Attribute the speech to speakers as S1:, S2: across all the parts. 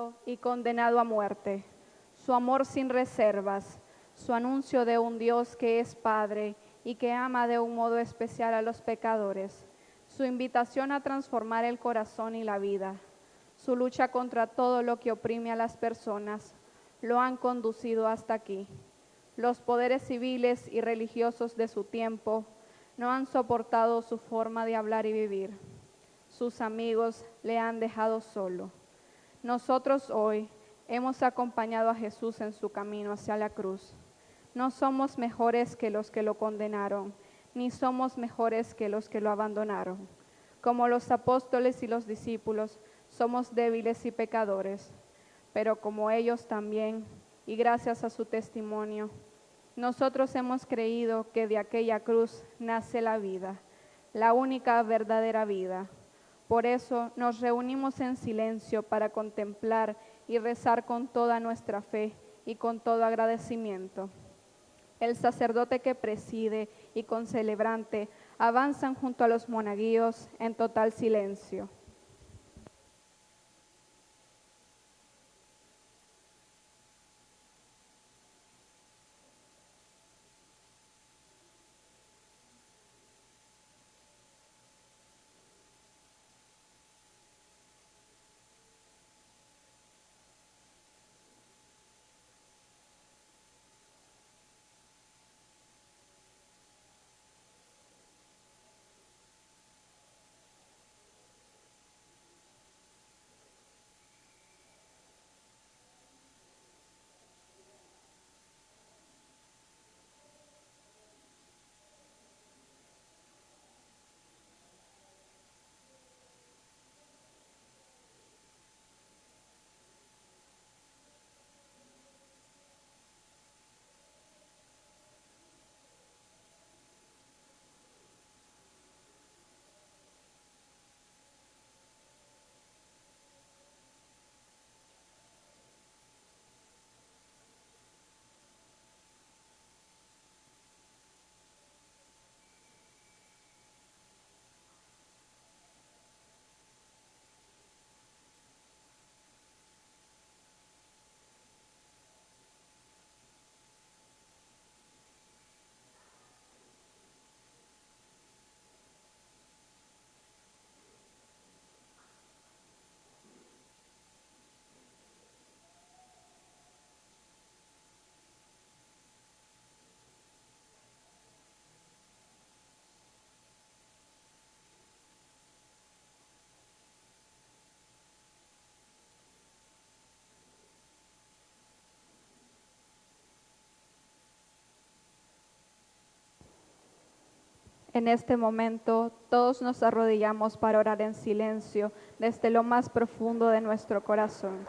S1: asesinado y condenado a muerte, su amor sin reservas, su anuncio de un Dios que es Padre y que ama de un modo especial a los pecadores, su invitación a transformar el corazón y la vida, su lucha contra todo lo que oprime a las personas, lo han conducido hasta aquí. Los poderes civiles y religiosos de su tiempo no han soportado su forma de hablar y vivir. Sus amigos le han dejado solo. Nosotros hoy hemos acompañado a Jesús en su camino hacia la cruz. No somos mejores que los que lo condenaron, ni somos mejores que los que lo abandonaron. Como los apóstoles y los discípulos, somos débiles y pecadores, pero como ellos también, y gracias a su testimonio, nosotros hemos creído que de aquella cruz nace la vida, la única verdadera vida. Por eso nos reunimos en silencio para contemplar y rezar con toda nuestra fe y con todo agradecimiento. El sacerdote que preside y concelebrante avanzan junto a los monaguillos en total silencio. En este momento, todos nos arrodillamos para orar en silencio desde lo más profundo de nuestro corazón.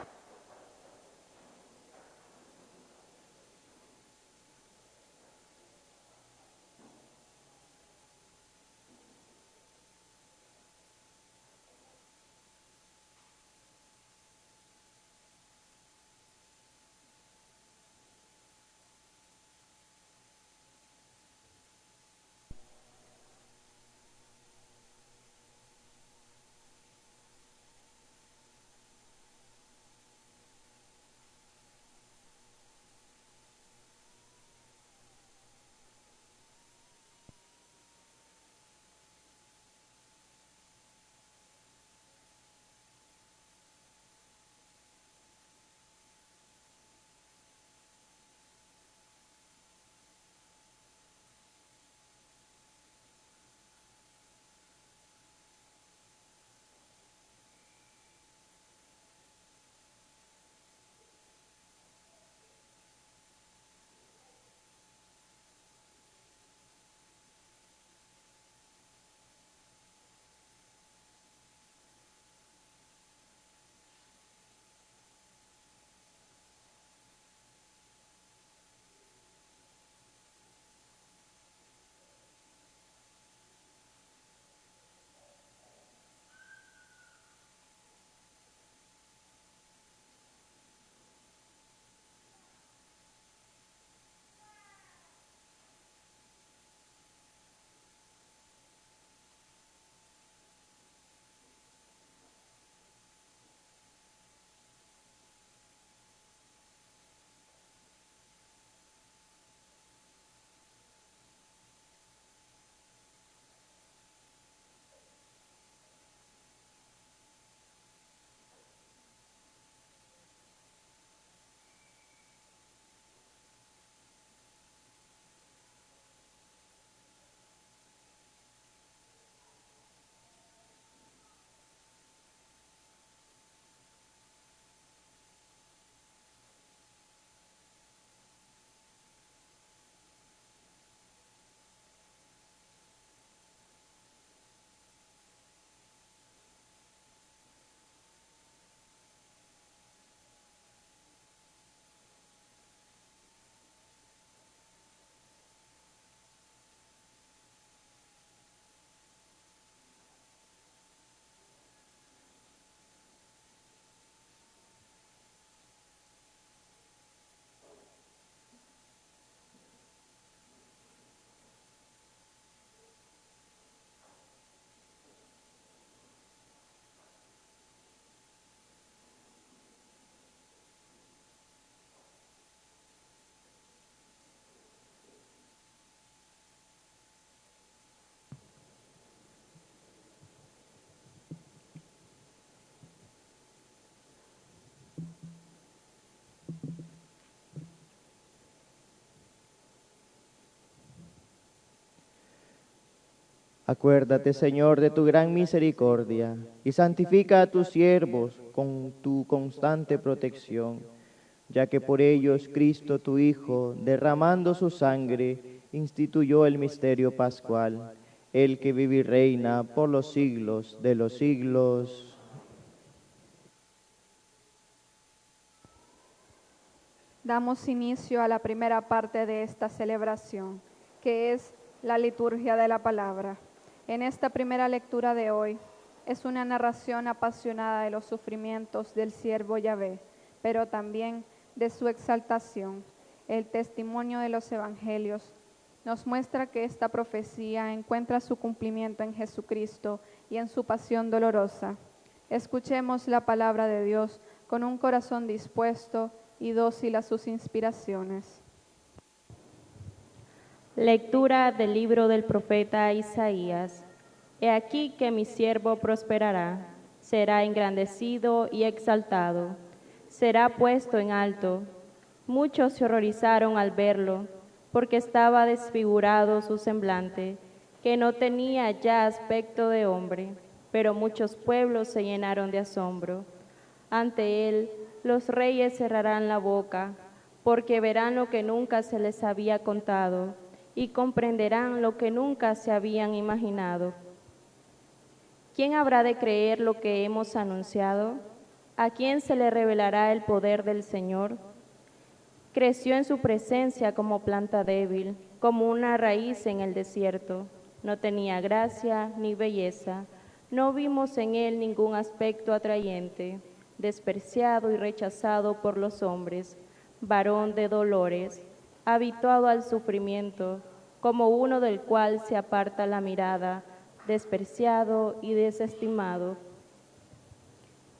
S2: Acuérdate, Señor, de tu gran misericordia, y santifica a tus siervos con tu constante protección, ya que por ellos Cristo, tu Hijo, derramando su sangre, instituyó el misterio pascual, el que vive y reina por los siglos de los siglos.
S1: Damos inicio a la primera parte de esta celebración, que es la liturgia de la palabra. En esta primera lectura de hoy es una narración apasionada de los sufrimientos del siervo Yahvé, pero también de su exaltación. El testimonio de los evangelios nos muestra que esta profecía encuentra su cumplimiento en Jesucristo y en su pasión dolorosa. Escuchemos la palabra de Dios con un corazón dispuesto y dócil a sus inspiraciones.
S3: Lectura del libro del profeta Isaías. He aquí que mi siervo prosperará, será engrandecido y exaltado, será puesto en alto. Muchos se horrorizaron al verlo, porque estaba desfigurado su semblante, que no tenía ya aspecto de hombre, pero muchos pueblos se llenaron de asombro. Ante él los reyes cerrarán la boca, porque verán lo que nunca se les había contado, y comprenderán lo que nunca se habían imaginado. ¿Quién habrá de creer lo que hemos anunciado? ¿A quién se le revelará el poder del Señor? Creció en su presencia como planta débil, como una raíz en el desierto. No tenía gracia ni belleza, no vimos en él ningún aspecto atrayente, despreciado y rechazado por los hombres, varón de dolores, habituado al sufrimiento, como uno del cual se aparta la mirada, despreciado y desestimado.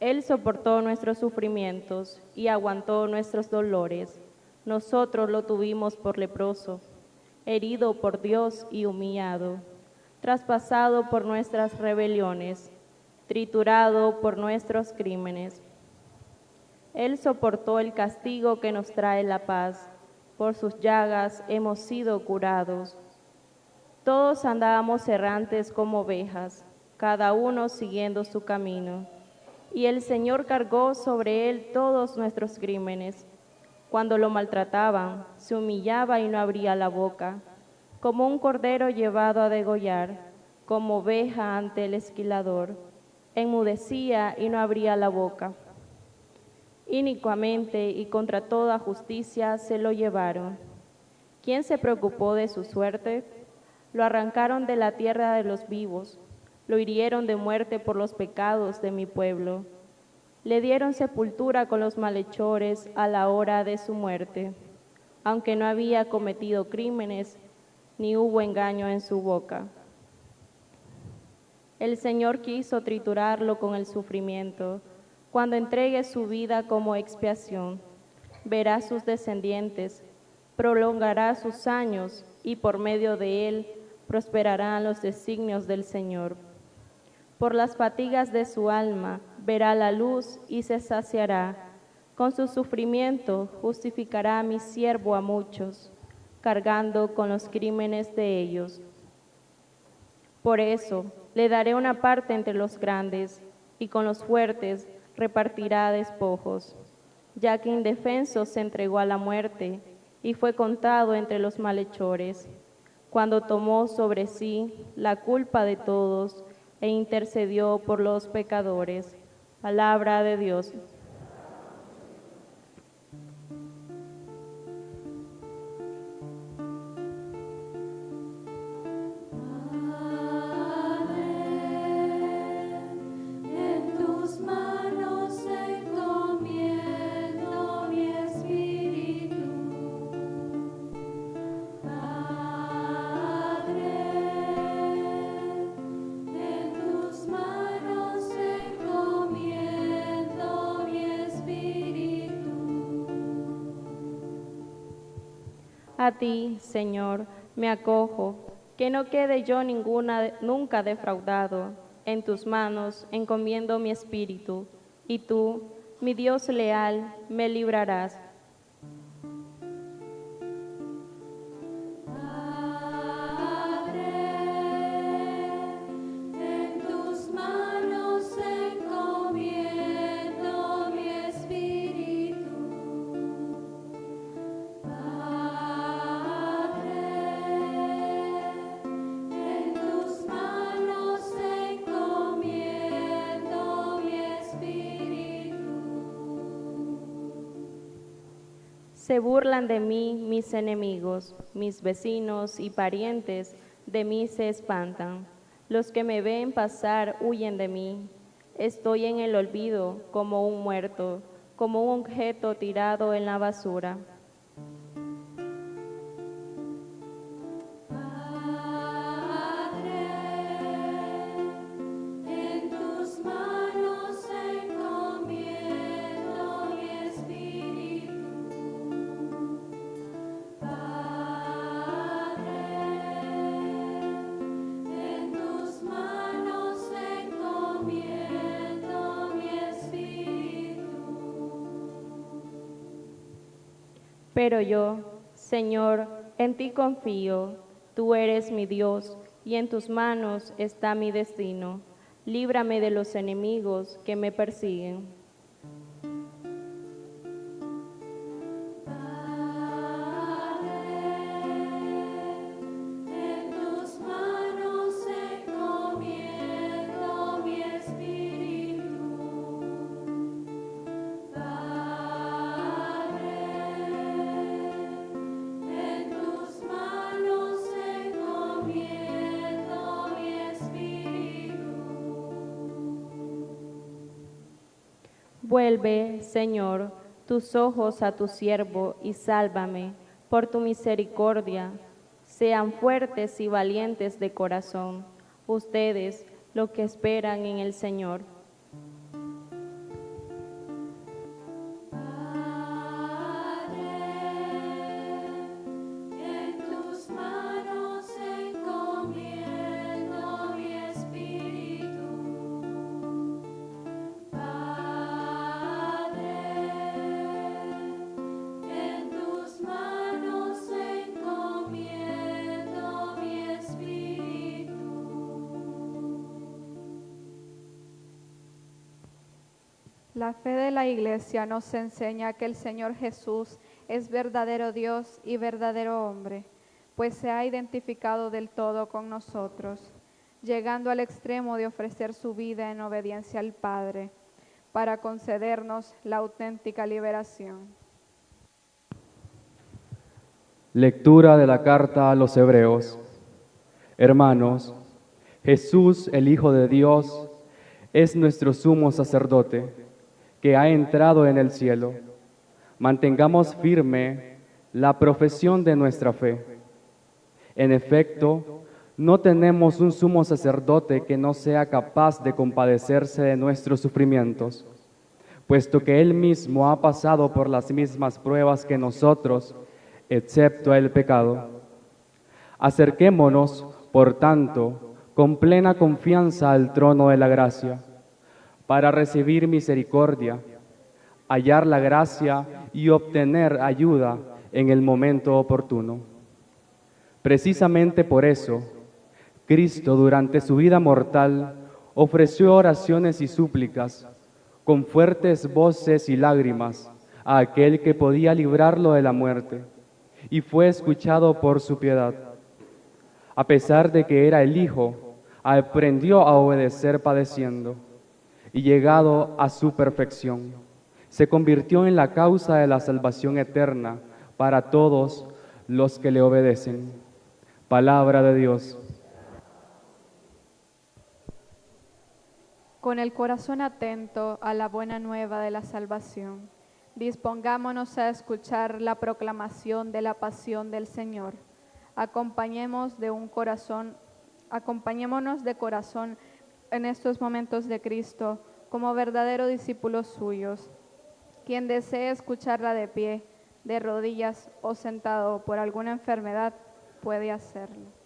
S3: Él soportó nuestros sufrimientos y aguantó nuestros dolores. Nosotros lo tuvimos por leproso, herido por Dios y humillado, traspasado por nuestras rebeliones, triturado por nuestros crímenes. Él soportó el castigo que nos trae la paz. Por sus llagas hemos sido curados. Todos andábamos errantes como ovejas, cada uno siguiendo su camino. Y el Señor cargó sobre él todos nuestros crímenes. Cuando lo maltrataban, se humillaba y no abría la boca, como un cordero llevado a degollar, como oveja ante el esquilador. Enmudecía y no abría la boca. Inicuamente y contra toda justicia se lo llevaron. ¿Quién se preocupó de su suerte? Lo arrancaron de la tierra de los vivos, lo hirieron de muerte por los pecados de mi pueblo. Le dieron sepultura con los malhechores a la hora de su muerte, aunque no había cometido crímenes, ni hubo engaño en su boca. El Señor quiso triturarlo con el sufrimiento. Cuando entregue su vida como expiación, verá sus descendientes, prolongará sus años y por medio de él prosperarán los designios del Señor. Por las fatigas de su alma verá la luz y se saciará. Con su sufrimiento justificará a mi siervo a muchos, cargando con los crímenes de ellos. Por eso le daré una parte entre los grandes, y con los fuertes repartirá despojos, ya que indefenso se entregó a la muerte y fue contado entre los malhechores, cuando tomó sobre sí la culpa de todos e intercedió por los pecadores. Palabra de Dios. A ti, Señor, me acojo, que no quede yo nunca defraudado. En tus manos encomiendo mi espíritu, y tú, mi Dios leal, me librarás. Se burlan de mí mis enemigos, mis vecinos y parientes de mí se espantan. Los que me ven pasar huyen de mí. Estoy en el olvido como un muerto, como un objeto tirado en la basura. Pero yo, Señor, en ti confío, tú eres mi Dios, y en tus manos está mi destino. Líbrame de los enemigos que me persiguen. Vuelve, Señor, tus ojos a tu siervo y sálvame, por tu misericordia. Sean fuertes y valientes de corazón, ustedes, los que esperan en el Señor.
S1: La fe de la Iglesia nos enseña que el Señor Jesús es verdadero Dios y verdadero hombre, pues se ha identificado del todo con nosotros, llegando al extremo de ofrecer su vida en obediencia al Padre, para concedernos la auténtica liberación.
S4: Lectura de la carta a los Hebreos. Hermanos, Jesús, el Hijo de Dios, es nuestro sumo sacerdote, que ha entrado en el cielo. Mantengamos firme la profesión de nuestra fe. En efecto, no tenemos un sumo sacerdote que no sea capaz de compadecerse de nuestros sufrimientos, puesto que Él mismo ha pasado por las mismas pruebas que nosotros, excepto el pecado. Acerquémonos, por tanto, con plena confianza al trono de la gracia, para recibir misericordia, hallar la gracia y obtener ayuda en el momento oportuno. Precisamente por eso, Cristo durante su vida mortal ofreció oraciones y súplicas con fuertes voces y lágrimas a aquel que podía librarlo de la muerte, y fue escuchado por su piedad. A pesar de que era el Hijo, aprendió a obedecer padeciendo, y llegado a su perfección, se convirtió en la causa de la salvación eterna para todos los que le obedecen. Palabra de Dios.
S1: Con el corazón atento a la buena nueva de la salvación, dispongámonos a escuchar la proclamación de la pasión del Señor. Acompañémonos de corazón en estos momentos de Cristo como verdaderos discípulos suyos. Quien desee escucharla de pie, de rodillas o sentado por alguna enfermedad, puede hacerlo.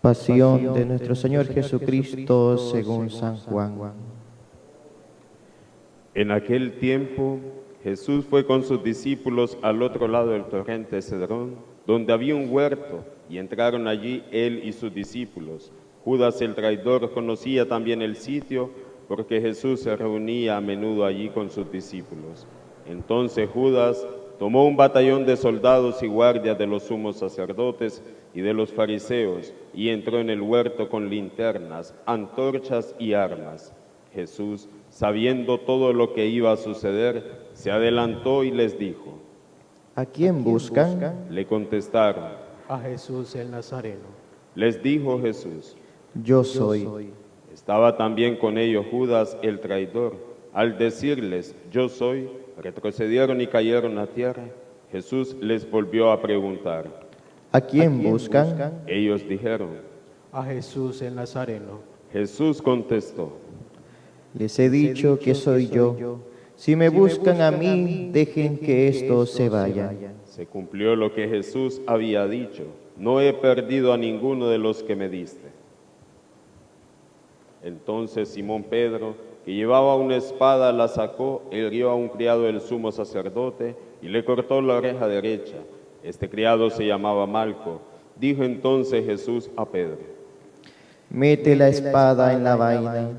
S2: Pasión de nuestro Señor Jesucristo según San Juan.
S5: En aquel tiempo, Jesús fue con sus discípulos al otro lado del torrente Cedrón, donde había un huerto, y entraron allí él y sus discípulos. Judas el traidor conocía también el sitio, porque Jesús se reunía a menudo allí con sus discípulos. Entonces Judas tomó un batallón de soldados y guardias de los sumos sacerdotes y de los fariseos, y entró en el huerto con linternas, antorchas y armas. Jesús, sabiendo todo lo que iba a suceder, se adelantó y les dijo.
S2: ¿A quién buscan?
S5: Le contestaron.
S6: A Jesús el Nazareno.
S5: Les dijo Jesús.
S2: Yo soy.
S5: Estaba también con ellos Judas el traidor. Al decirles, yo soy, retrocedieron y cayeron a tierra. Jesús les volvió a preguntar.
S2: ¿A quién buscan?
S5: Ellos dijeron.
S6: A Jesús el Nazareno.
S5: Jesús contestó.
S2: Les he dicho que soy yo. Si me buscan a mí, dejen que estos se vayan.
S5: Se cumplió lo que Jesús había dicho. No he perdido a ninguno de los que me diste. Entonces Simón Pedro, que llevaba una espada, la sacó, hirió a un criado del sumo sacerdote y le cortó la oreja derecha. Este criado se llamaba Malco. Dijo entonces Jesús a Pedro.
S2: Mete la espada en la vaina.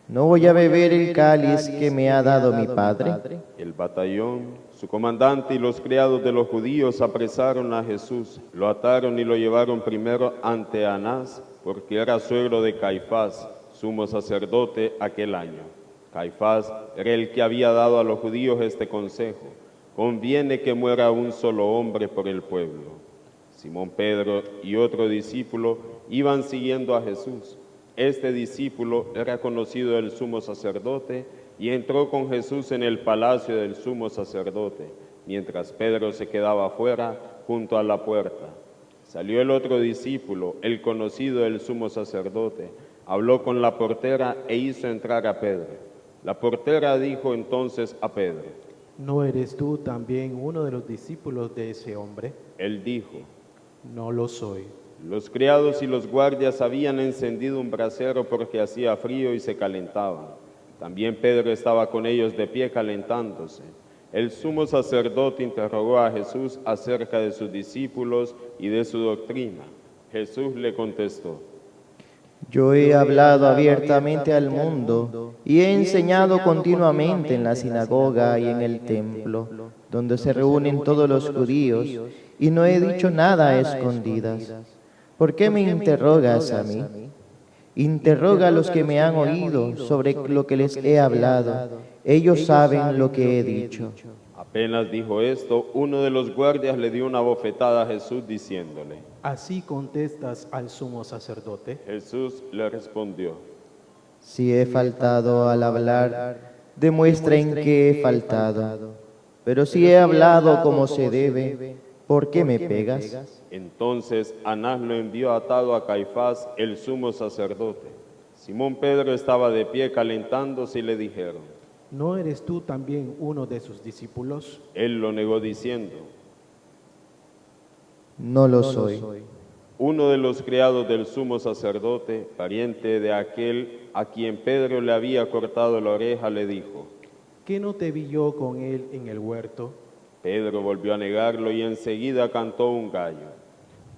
S2: ¿No voy a beber el cáliz que me ha dado mi Padre?
S5: El batallón, su comandante y los criados de los judíos apresaron a Jesús, lo ataron y lo llevaron primero ante Anás, porque era suegro de Caifás, sumo sacerdote aquel año. Caifás era el que había dado a los judíos este consejo: conviene que muera un solo hombre por el pueblo. Simón Pedro y otro discípulo iban siguiendo a Jesús. Este discípulo era conocido del sumo sacerdote y entró con Jesús en el palacio del sumo sacerdote, mientras Pedro se quedaba afuera junto a la puerta. Salió el otro discípulo, el conocido del sumo sacerdote, habló con la portera e hizo entrar a Pedro. La portera dijo entonces a Pedro.
S6: ¿No eres tú también uno de los discípulos de ese hombre?
S5: Él dijo.
S6: No lo soy.
S5: Los criados y los guardias habían encendido un brasero porque hacía frío y se calentaban. También Pedro estaba con ellos de pie calentándose. El sumo sacerdote interrogó a Jesús acerca de sus discípulos y de su doctrina. Jesús le contestó.
S2: Yo he hablado abiertamente al mundo y he enseñado continuamente en la sinagoga y en el templo, donde se reúnen todos los judíos, y no he dicho nada a escondidas. ¿Por qué me interrogas a mí? Interroga a los que me han oído sobre lo que les he hablado. Ellos saben lo que he dicho.
S5: Apenas dijo esto, uno de los guardias le dio una bofetada a Jesús diciéndole.
S6: ¿Así contestas al sumo sacerdote?
S5: Jesús le respondió.
S2: Si he faltado al hablar, demuestren que he faltado. Pero si he hablado como se debe, ¿por qué me pegas?
S5: Entonces Anás lo envió atado a Caifás, el sumo sacerdote. Simón Pedro estaba de pie calentándose y le dijeron.
S6: ¿No eres tú también uno de sus discípulos?
S5: Él lo negó diciendo.
S2: No lo soy.
S5: Uno de los criados del sumo sacerdote, pariente de aquel a quien Pedro le había cortado la oreja, le dijo.
S6: ¿Qué no te vi yo con él en el huerto?
S5: Pedro volvió a negarlo y enseguida cantó un gallo.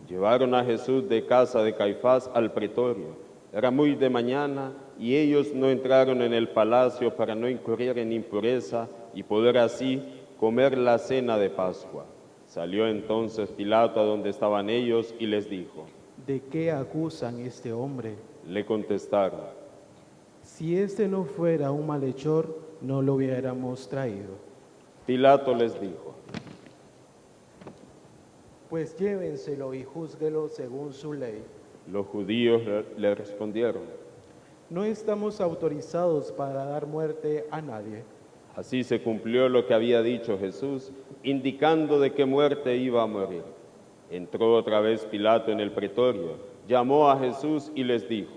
S5: Llevaron a Jesús de casa de Caifás al pretorio. Era muy de mañana y ellos no entraron en el palacio para no incurrir en impureza y poder así comer la cena de Pascua. Salió entonces Pilato a donde estaban ellos y les dijo.
S6: ¿De qué acusan este hombre?
S5: Le contestaron.
S6: Si este no fuera un malhechor, no lo hubiéramos traído.
S5: Pilato les dijo.
S6: Pues llévenselo y júzguelo según su ley.
S5: Los judíos le respondieron.
S6: No estamos autorizados para dar muerte a nadie.
S5: Así se cumplió lo que había dicho Jesús, indicando de qué muerte iba a morir. Entró otra vez Pilato en el pretorio, llamó a Jesús y les dijo.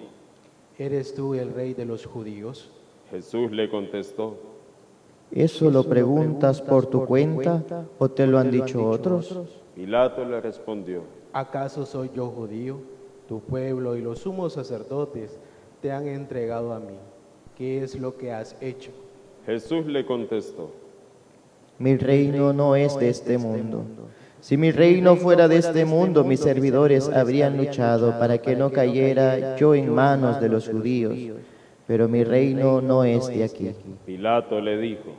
S6: ¿Eres tú el rey de los judíos?
S5: Jesús le contestó.
S2: ¿Eso lo preguntas por tu cuenta o te lo han dicho otros?
S5: Pilato le respondió.
S6: ¿Acaso soy yo judío? Tu pueblo y los sumos sacerdotes te han entregado a mí. ¿Qué es lo que has hecho?
S5: Jesús le contestó:
S2: Mi reino no es de este mundo. Si mi reino fuera de este mundo, mis servidores habrían luchado para que no cayera yo en manos de los judíos. Pero mi reino no es de aquí.
S5: Pilato le dijo.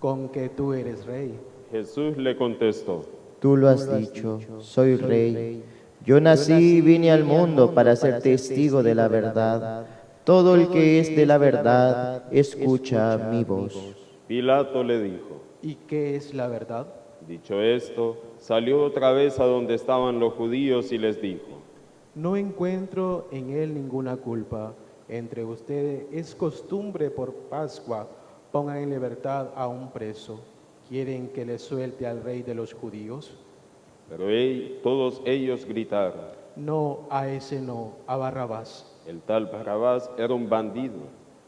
S6: ¿Con que tú eres rey?
S5: Jesús le contestó:
S2: Tú lo has dicho, soy rey. Yo nací y vine al mundo para ser testigo de la verdad. Todo el que es de la verdad, escucha mi voz.
S5: Pilato le dijo.
S6: ¿Y qué es la verdad?
S5: Dicho esto, salió otra vez a donde estaban los judíos y les dijo:
S6: No encuentro en él ninguna culpa. Entre ustedes es costumbre por Pascua, pongan en libertad a un preso. ¿Quieren que le suelte al rey de los judíos?
S5: Pero todos ellos gritaron:
S6: No, a ese no, a Barrabás.
S5: El tal Barrabás era un bandido.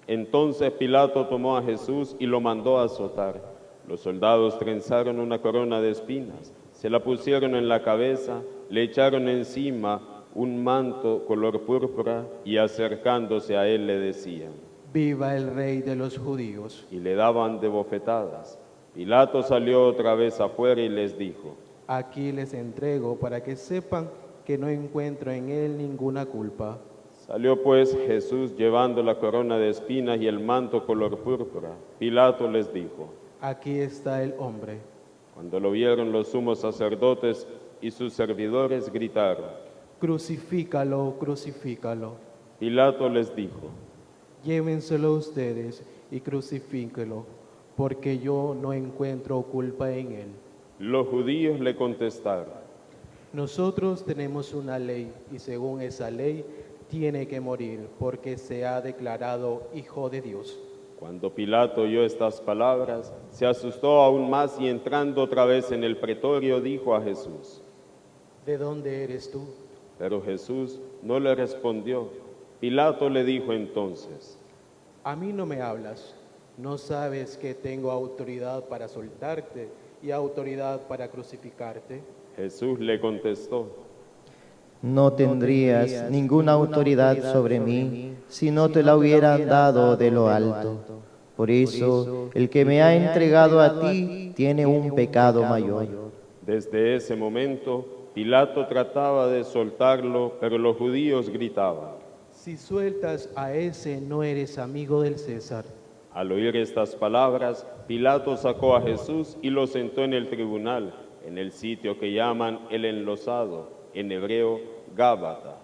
S5: Entonces Pilato tomó a Jesús y lo mandó a azotar. Los soldados trenzaron una corona de espinas, se la pusieron en la cabeza, le echaron encima un manto color púrpura y acercándose a él le decían:
S6: Viva el rey de los judíos.
S5: Y le daban de bofetadas. Pilato salió otra vez afuera y les dijo:
S6: Aquí les entrego para que sepan que no encuentro en él ninguna culpa.
S5: Salió pues Jesús llevando la corona de espinas y el manto color púrpura. Pilato les dijo:
S6: Aquí está el hombre.
S5: Cuando lo vieron los sumos sacerdotes y sus servidores gritaron:
S6: Crucifícalo, crucifícalo.
S5: Pilato les dijo:
S6: Llévenselo ustedes y crucifíquelo, porque yo no encuentro culpa en él.
S5: Los judíos le contestaron:
S6: Nosotros tenemos una ley y según esa ley tiene que morir porque se ha declarado hijo de Dios.
S5: Cuando Pilato oyó estas palabras, se asustó aún más y entrando otra vez en el pretorio dijo a Jesús:
S6: ¿De dónde eres tú?
S5: Pero Jesús no le respondió. Pilato le dijo entonces:
S6: A mí no me hablas. ¿No sabes que tengo autoridad para soltarte y autoridad para crucificarte?
S5: Jesús le contestó:
S2: No tendrías ninguna autoridad sobre mí si no te la hubieran dado de lo alto. Por eso, el que me ha entregado a ti tiene un pecado mayor.
S5: Desde ese momento, Pilato trataba de soltarlo, pero los judíos gritaban.
S6: Si sueltas a ese, no eres amigo del César.
S5: Al oír estas palabras, Pilato sacó a Jesús y lo sentó en el tribunal, en el sitio que llaman el Enlosado, en hebreo Gábata.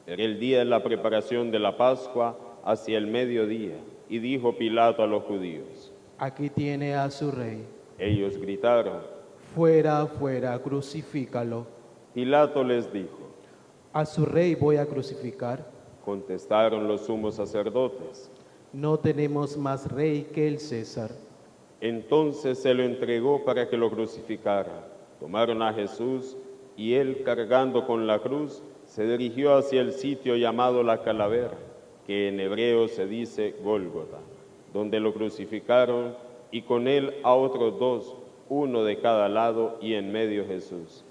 S5: Era el día de la preparación de la Pascua, hacia el mediodía, y dijo Pilato a los judíos:
S6: Aquí tiene a su rey.
S5: Ellos gritaron.
S6: Fuera, fuera, crucifícalo.
S5: Pilato les dijo.
S6: A su rey voy a crucificar.
S5: Contestaron los sumos sacerdotes.
S6: No tenemos más rey que el César.
S5: Entonces se lo entregó para que lo crucificara. Tomaron a Jesús y él, cargando con la cruz, se dirigió hacia el sitio llamado la Calavera, que en hebreo se dice Gólgota, donde lo crucificaron y con él a otros dos, uno de cada lado y en medio Jesús.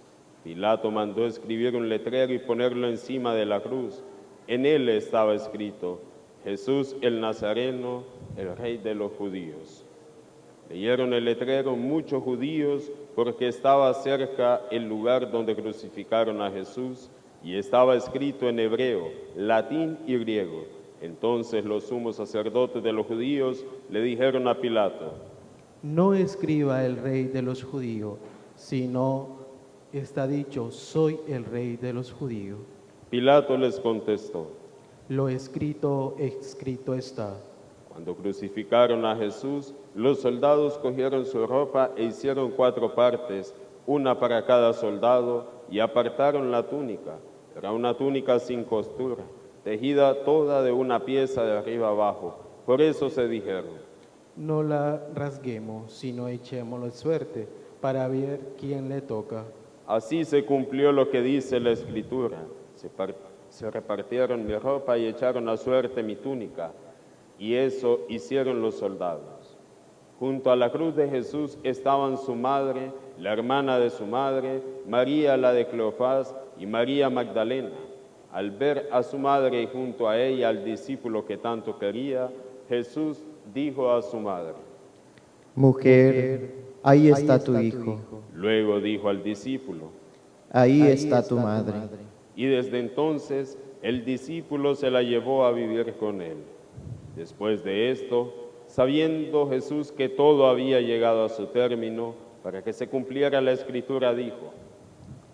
S5: Pilato mandó escribir un letrero y ponerlo encima de la cruz. En él estaba escrito: Jesús el Nazareno, el Rey de los judíos. Leyeron el letrero muchos judíos porque estaba cerca el lugar donde crucificaron a Jesús y estaba escrito en hebreo, latín y griego. Entonces los sumos sacerdotes de los judíos le dijeron a Pilato:
S6: No escriba el rey de los judíos, sino está dicho, soy el rey de los judíos.
S5: Pilato les contestó:
S6: Lo escrito, escrito está.
S5: Cuando crucificaron a Jesús, los soldados cogieron su ropa e hicieron 4 partes, una para cada soldado, y apartaron la túnica. Era una túnica sin costura, tejida toda de una pieza de arriba abajo. Por eso se dijeron:
S6: No la rasguemos, sino echémoslo suerte, para ver quién le toca.
S5: Así se cumplió lo que dice la Escritura. Se repartieron mi ropa y echaron a suerte mi túnica. Y eso hicieron los soldados. Junto a la cruz de Jesús estaban su madre, la hermana de su madre, María la de Cleofás y María Magdalena. Al ver a su madre y junto a ella al discípulo que tanto quería, Jesús dijo a su madre:
S2: Mujer, ahí está tu hijo,
S5: Luego dijo al discípulo,
S2: ahí está tu madre.
S5: y desde entonces el discípulo se la llevó a vivir con él. Después de esto, sabiendo Jesús que todo había llegado a su término, para que se cumpliera la Escritura, dijo: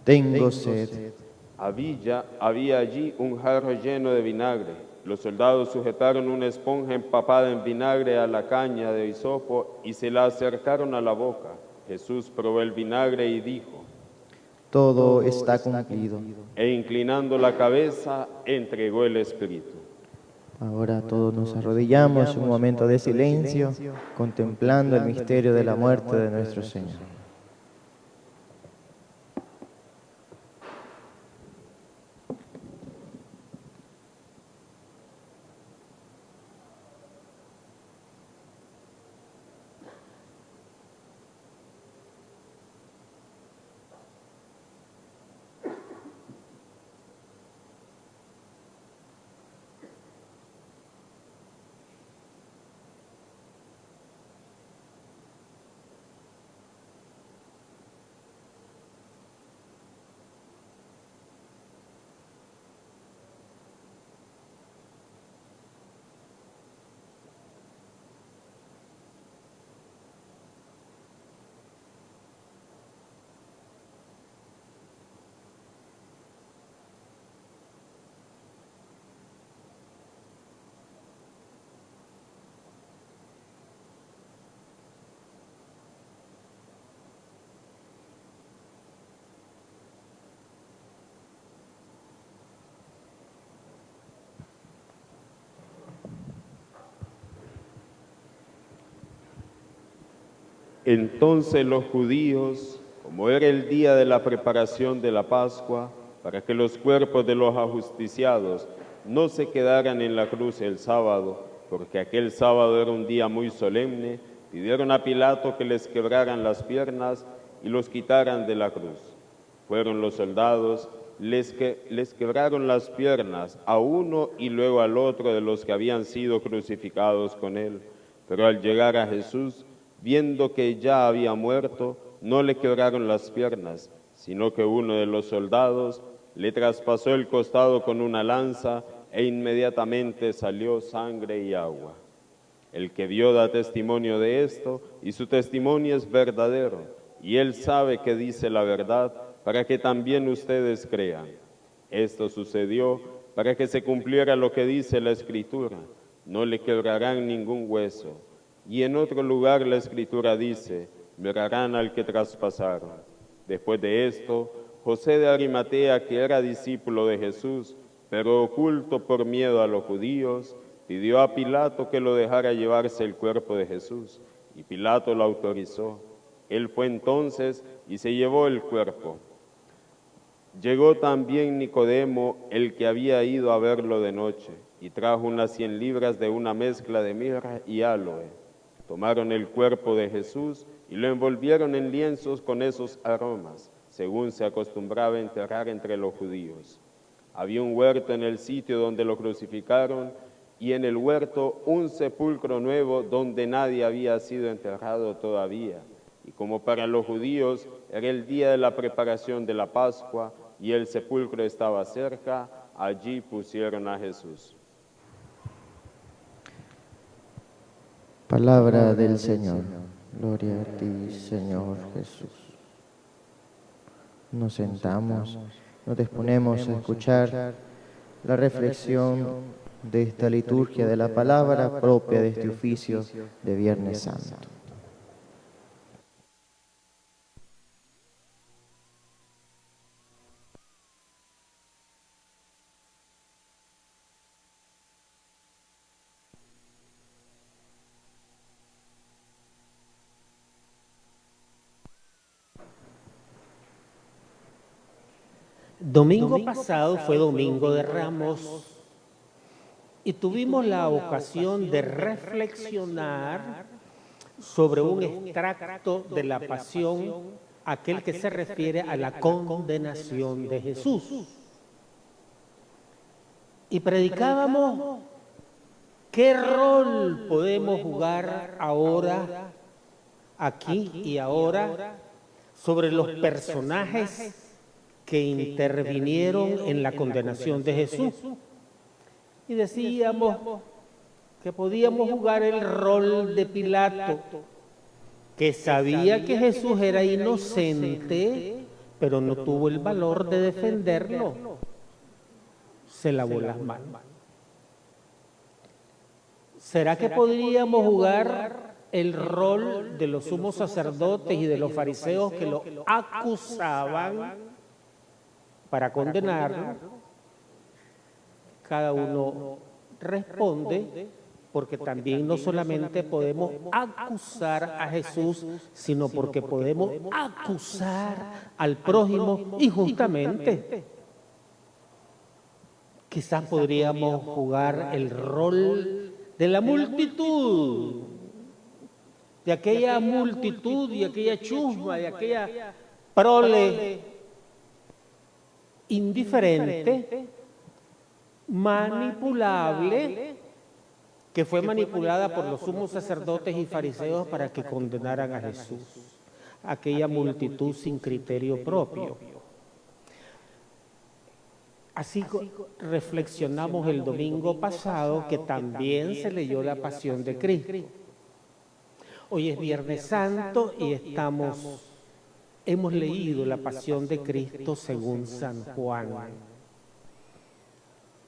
S2: Tengo sed.
S5: Había allí un jarro lleno de vinagre. Los soldados sujetaron una esponja empapada en vinagre a la caña de hisopo y se la acercaron a la boca. Jesús probó el vinagre y dijo:
S2: Todo está cumplido.
S5: E inclinando la cabeza, entregó el Espíritu.
S2: Ahora todos nos arrodillamos en un momento de silencio, contemplando el misterio de la muerte de nuestro Señor.
S5: Entonces los judíos, como era el día de la preparación de la Pascua, para que los cuerpos de los ajusticiados no se quedaran en la cruz el sábado, porque aquel sábado era un día muy solemne, pidieron a Pilato que les quebraran las piernas y los quitaran de la cruz. Fueron los soldados, les quebraron las piernas a uno y luego al otro de los que habían sido crucificados con él. Pero al llegar a Jesús, viendo que ya había muerto, no le quebraron las piernas, sino que uno de los soldados le traspasó el costado con una lanza e inmediatamente salió sangre y agua. El que vio da testimonio de esto y su testimonio es verdadero, y él sabe que dice la verdad para que también ustedes crean. Esto sucedió para que se cumpliera lo que dice la Escritura: no le quebrarán ningún hueso. Y en otro lugar la Escritura dice: mirarán al que traspasaron. Después de esto, José de Arimatea, que era discípulo de Jesús, pero oculto por miedo a los judíos, pidió a Pilato que lo dejara llevarse el cuerpo de Jesús, y Pilato lo autorizó. Él fue entonces y se llevó el cuerpo. Llegó también Nicodemo, el que había ido a verlo de noche, y trajo unas 100 libras de una mezcla de mirra y áloe. Tomaron el cuerpo de Jesús y lo envolvieron en lienzos con esos aromas, según se acostumbraba a enterrar entre los judíos. Había un huerto en el sitio donde lo crucificaron, y en el huerto un sepulcro nuevo donde nadie había sido enterrado todavía. Y como para los judíos era el día de la preparación de la Pascua y el sepulcro estaba cerca, allí pusieron a Jesús.
S2: Palabra del Señor. Gloria a ti, Señor Jesús. Nos sentamos, nos disponemos a escuchar la reflexión de esta liturgia de la palabra propia de este oficio de Viernes Santo.
S7: Domingo pasado fue Domingo de Ramos y tuvimos la ocasión de reflexionar sobre un extracto de la Pasión, aquel que se refiere a la condenación de Jesús. y predicábamos qué rol podemos jugar ahora, aquí y ahora, sobre los personajes que intervinieron en la condenación de Jesús. Y decíamos que podíamos jugar el rol de Pilato, que sabía que Jesús era inocente, pero no tuvo el valor de defenderlo. Se lavó las manos. ¿Será que podríamos jugar el rol de los sumos sacerdotes y de los fariseos que lo acusaban para condenarlo? Cada uno responde, porque también no solamente podemos acusar a Jesús, sino porque podemos acusar al prójimo injustamente. Quizás podríamos jugar el rol de la multitud, de aquella multitud y aquella chusma, de aquella prole indiferente, manipulable, que fue manipulada por los sumos sacerdotes y fariseos para que condenaran a Jesús, aquella multitud sin criterio propio. Así reflexionamos el domingo pasado, que también se leyó la Pasión de Cristo. Hoy es Viernes Santo y hemos leído la Pasión de Cristo según San Juan.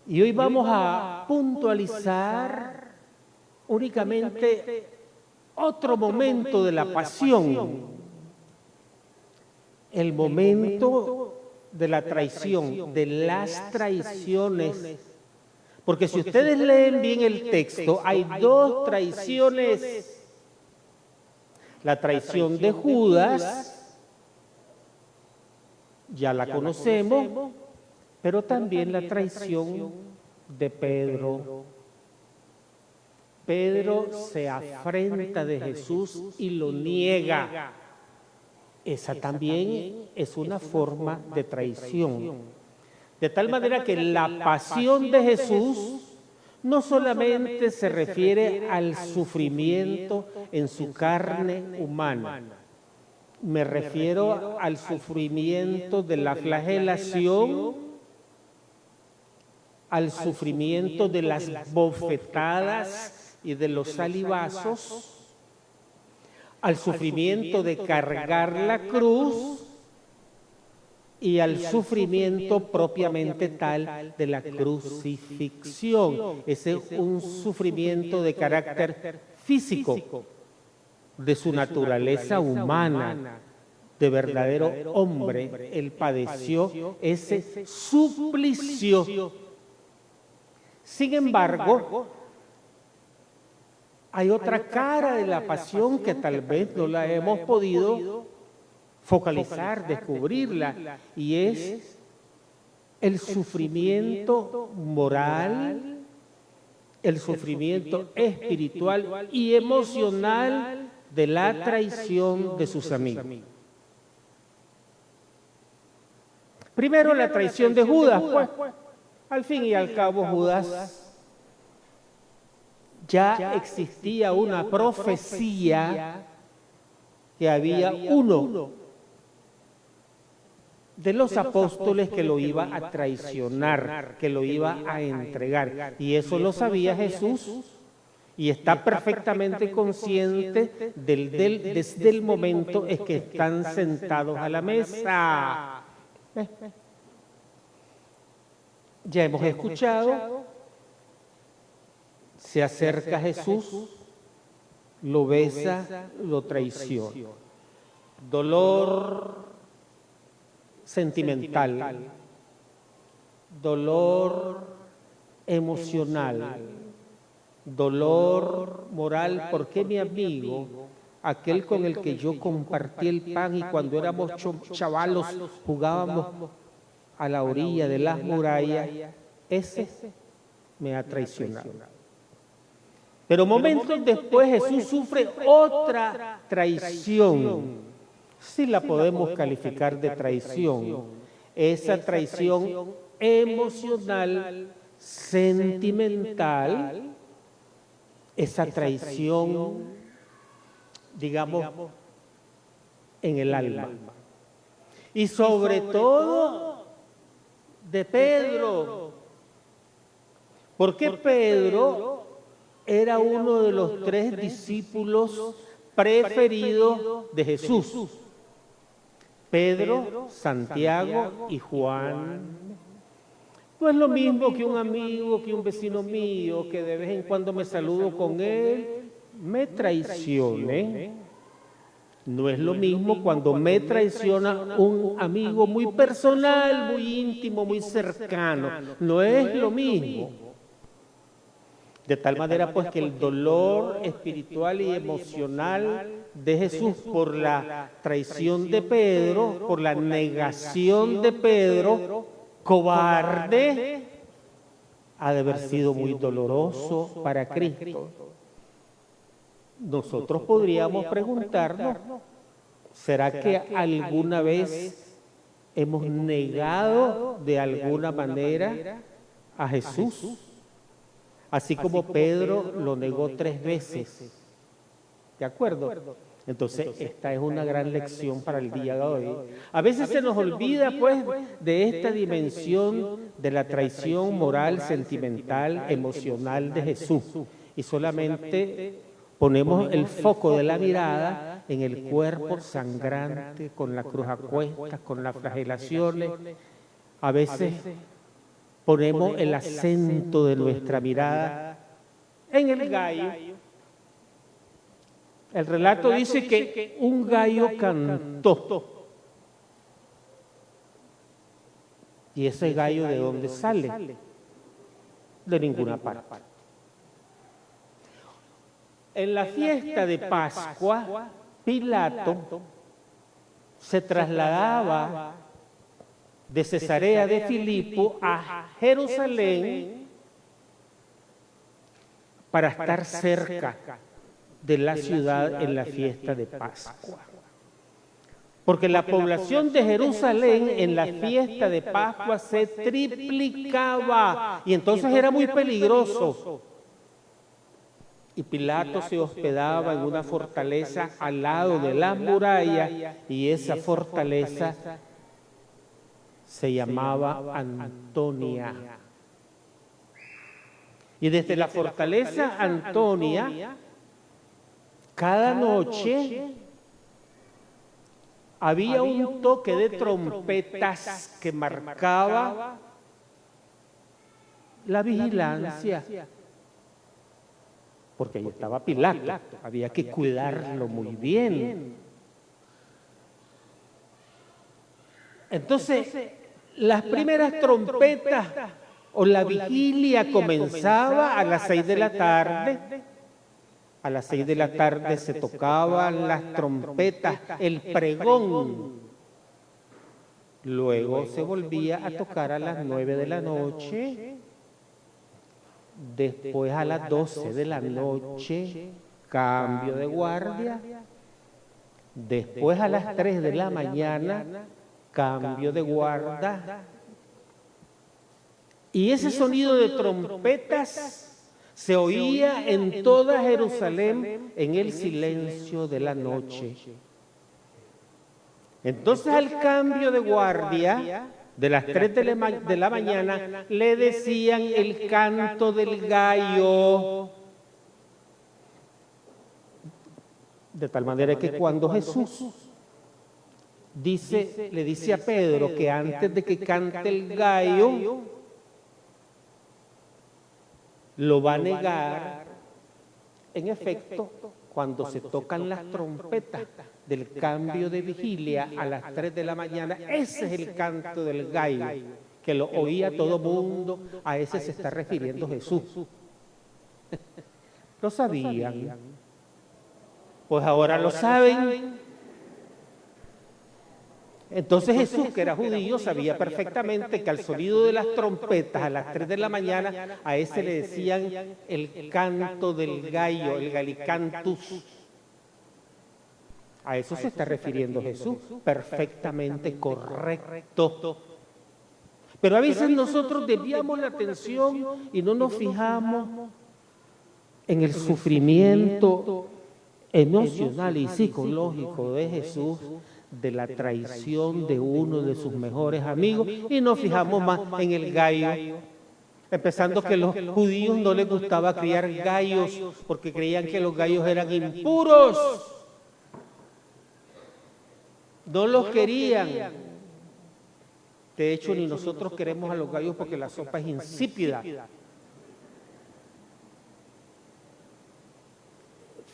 S7: Y hoy vamos a puntualizar únicamente otro momento de la Pasión, el momento de la traición, de las traiciones. Porque si ustedes leen bien el texto, hay dos traiciones. La traición de Judas, ya la conocemos, pero también la traición de Pedro. Pedro se afrenta de Jesús y lo niega. Esa también es una forma de traición. De tal manera que la pasión de Jesús no solamente se refiere al sufrimiento en su carne humana. Me refiero al sufrimiento de la flagelación, al sufrimiento de las bofetadas y de los salivazos, al sufrimiento de cargar la cruz y al sufrimiento propiamente tal de la crucifixión. Ese es un sufrimiento de carácter físico, de su naturaleza humana, de verdadero hombre. Él padeció ese suplicio. Sin embargo, hay otra cara de la pasión que tal vez no la hemos podido focalizar, descubrirla, y es el sufrimiento moral, el sufrimiento espiritual y emocional de la traición de sus amigos. Primero la traición de Judas, pues, al fin y al cabo Judas ya existía una profecía que había uno de los apóstoles que lo iba a traicionar, que lo iba a entregar. Y eso lo sabía Jesús y está perfectamente consciente desde el momento en que están sentados a la mesa. Ya hemos escuchado, se acerca a Jesús, lo besa, lo traiciona. Dolor sentimental, dolor emocional, dolor moral, porque mi amigo, aquel con el que yo compartí el pan y cuando éramos chavalos jugábamos a la orilla de las murallas, ese me ha traicionado. Pero momentos después Jesús sufre otra traición. Sí la podemos calificar de traición. Esa traición emocional sentimental, esa traición, digamos, en el alma. Y sobre todo de Pedro, porque Pedro era uno de los 3 discípulos preferidos de Jesús. Pedro, Santiago y Juan. No es lo mismo que un amigo, que un vecino mío, que de vez en cuando me saludo con él, me traicione. No es lo mismo cuando me traiciona un amigo muy personal, muy íntimo, muy cercano. No es lo mismo. De tal manera pues que el dolor espiritual y emocional de Jesús por la traición de Pedro, por la negación de Pedro, cobarde, ha de haber sido muy doloroso para Cristo. Nosotros podríamos preguntarnos, ¿será que alguna vez hemos negado de alguna manera a Jesús? Así como Pedro lo negó 3 veces. ¿De acuerdo? Entonces, esta es una gran lección para el día de hoy. A veces se nos olvida, pues, de esta dimensión de la traición moral, sentimental, emocional de Jesús. Y solamente ponemos el foco de la mirada en el cuerpo sangrante, con la cruz a cuestas, con las flagelaciones. A veces ponemos el acento de nuestra mirada en el gallo. El relato dice que un gallo cantó. ¿Y ese gallo de dónde sale? De ninguna parte. En la fiesta de Pascua, Pilato se trasladaba de Cesarea de Filipo a Jerusalén para estar cerca de la ciudad en la fiesta de Pascua. Porque la población de Jerusalén en la fiesta de Pascua se triplicaba y entonces era muy peligroso. Y Pilato se hospedaba en una fortaleza al lado de la muralla y esa fortaleza se llamaba Antonia. Y desde la fortaleza Antonia, cada noche había un toque de trompetas que marcaba la vigilancia. Porque ahí estaba Pilato, había que cuidarlo muy bien. Entonces, las primeras trompetas o la vigilia comenzaba a las 6 de la tarde. A las 6 de la tarde se tocaban las trompetas, el pregón. Luego se volvía a tocar a las 9 de la noche. Después a las 12 de la noche, cambio de guardia. Después a las 3 de la mañana, cambio de guardia. Y ese sonido de trompetas se oía en toda Jerusalén en el silencio de la noche. Entonces al cambio de guardia, de las 3 de la mañana, le decían el canto del gallo. De tal manera que cuando Jesús le dice a Pedro que antes de que cante el gallo, lo va a negar. En efecto, cuando se tocan las trompetas del cambio de vigilia a las 3 de la mañana, ese es el canto del gallo, que lo oía todo mundo, a ese se está refiriendo Jesús. ¿Lo sabían? Pues ahora lo saben. Entonces Jesús, que era judío, sabía perfectamente que al sonido de las trompetas a las 3 de la mañana, a ese le decían el canto del gallo, el gallicantus. A eso se está refiriendo Jesús, perfectamente correcto. Pero a veces nosotros desviamos la atención y no nos fijamos en el sufrimiento emocional y psicológico de Jesús, de la traición de uno de sus mejores amigos, y nos fijamos más en el gallo, empezando que a los judíos no les gustaba criar gallos porque creían que los gallos eran impuros, no los querían. De hecho, ni nosotros queremos a los gallos porque la sopa es insípida.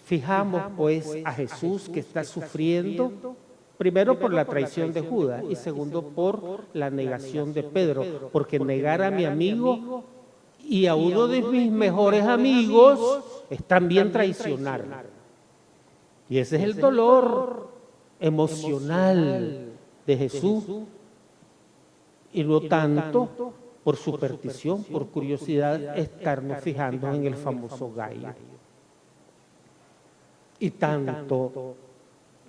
S7: Fijamos pues a Jesús que está sufriendo, primero por la traición de Judas y segundo por la negación de Pedro, porque negar a mi amigo y a uno de mis mejores amigos es también traicionar. Y ese es el dolor emocional de Jesús, y no tanto por superstición, por curiosidad, estarnos fijando en el famoso gallo. Y tanto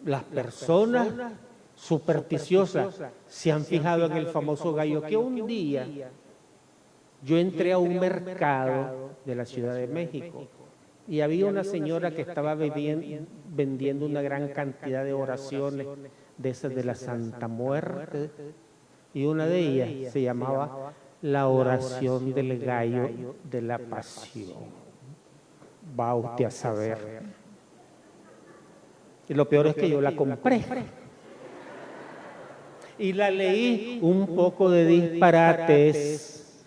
S7: las personas supersticiosas se han fijado en el famoso gallo que un día yo entré a un mercado de la Ciudad de México y había una señora que estaba vendiendo una gran cantidad de oraciones de esas de la Santa Muerte, y una de ellas se llamaba la oración del gallo de la pasión. Va usted a saber. Y lo peor es que yo la compré. Y la leí un poco de disparates.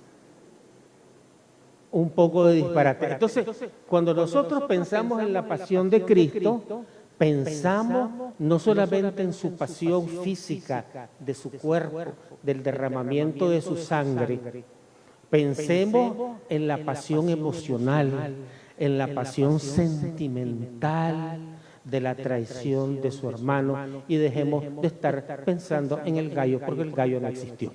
S7: Un poco de disparates. Entonces, cuando nosotros pensamos en la pasión de Cristo, pensamos no solamente en su pasión física, de su cuerpo, del derramamiento de su sangre. Pensemos en la pasión emocional, en la pasión sentimental, de la traición de su hermano, y dejemos de estar pensando en el gallo, porque el gallo no existió.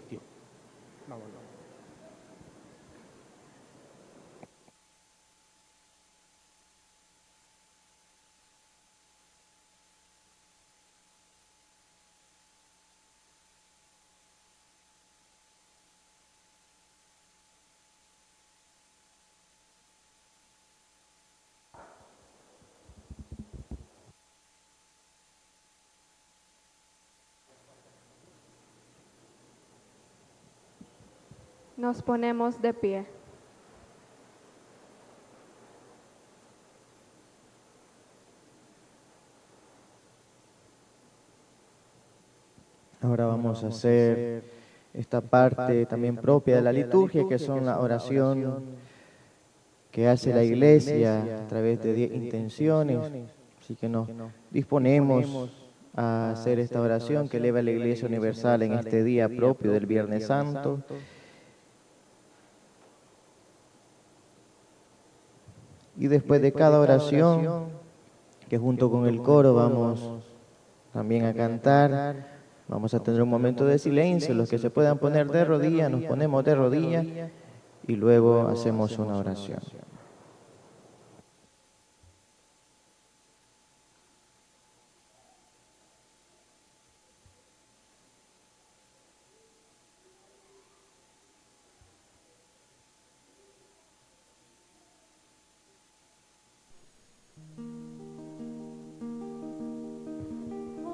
S1: Nos ponemos de pie.
S2: Ahora vamos a hacer esta parte también propia de la liturgia, que son la oración que hace la Iglesia a través de 10 intenciones. Así que nos disponemos a hacer esta oración que eleva la Iglesia Universal en este día propio del Viernes Santo. Y después de cada oración, que junto con el coro vamos también a cantar, vamos a tener un momento de silencio. Los que se puedan poner de rodillas, nos ponemos de rodillas y luego hacemos una oración.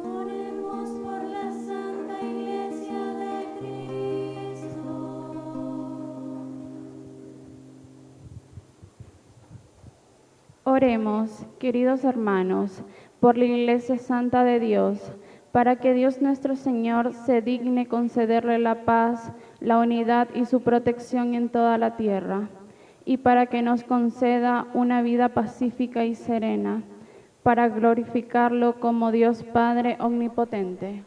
S8: Oremos por la Santa Iglesia de Cristo.
S3: Oremos, queridos hermanos, por la Iglesia Santa de Dios, para que Dios nuestro Señor se digne concederle la paz, la unidad y su protección en toda la tierra, y para que nos conceda una vida pacífica y serena, para glorificarlo como Dios Padre omnipotente.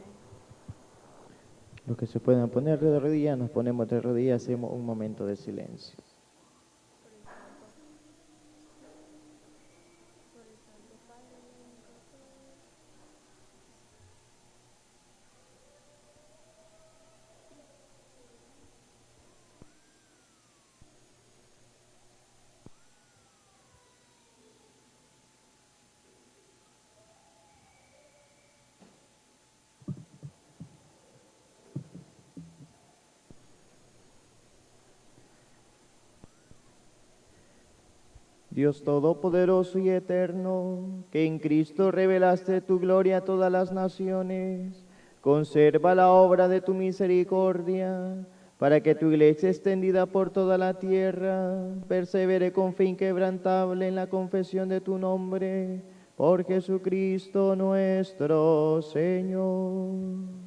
S2: Los que se puedan poner de rodillas, nos ponemos de rodillas, hacemos un momento de silencio. Dios Todopoderoso y Eterno, que en Cristo revelaste tu gloria a todas las naciones, conserva la obra de tu misericordia, para que tu iglesia extendida por toda la tierra persevere con fe inquebrantable en la confesión de tu nombre, por Jesucristo nuestro Señor.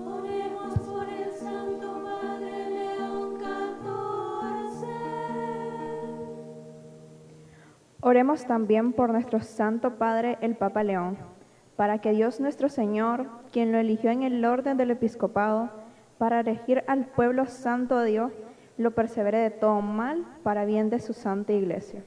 S8: Oremos por el Santo Padre León XIV.
S9: Oremos también por nuestro Santo Padre, el Papa León, para que Dios nuestro Señor, quien lo eligió en el orden del episcopado, para regir al pueblo santo de Dios, lo persevere de todo mal para bien de su santa iglesia.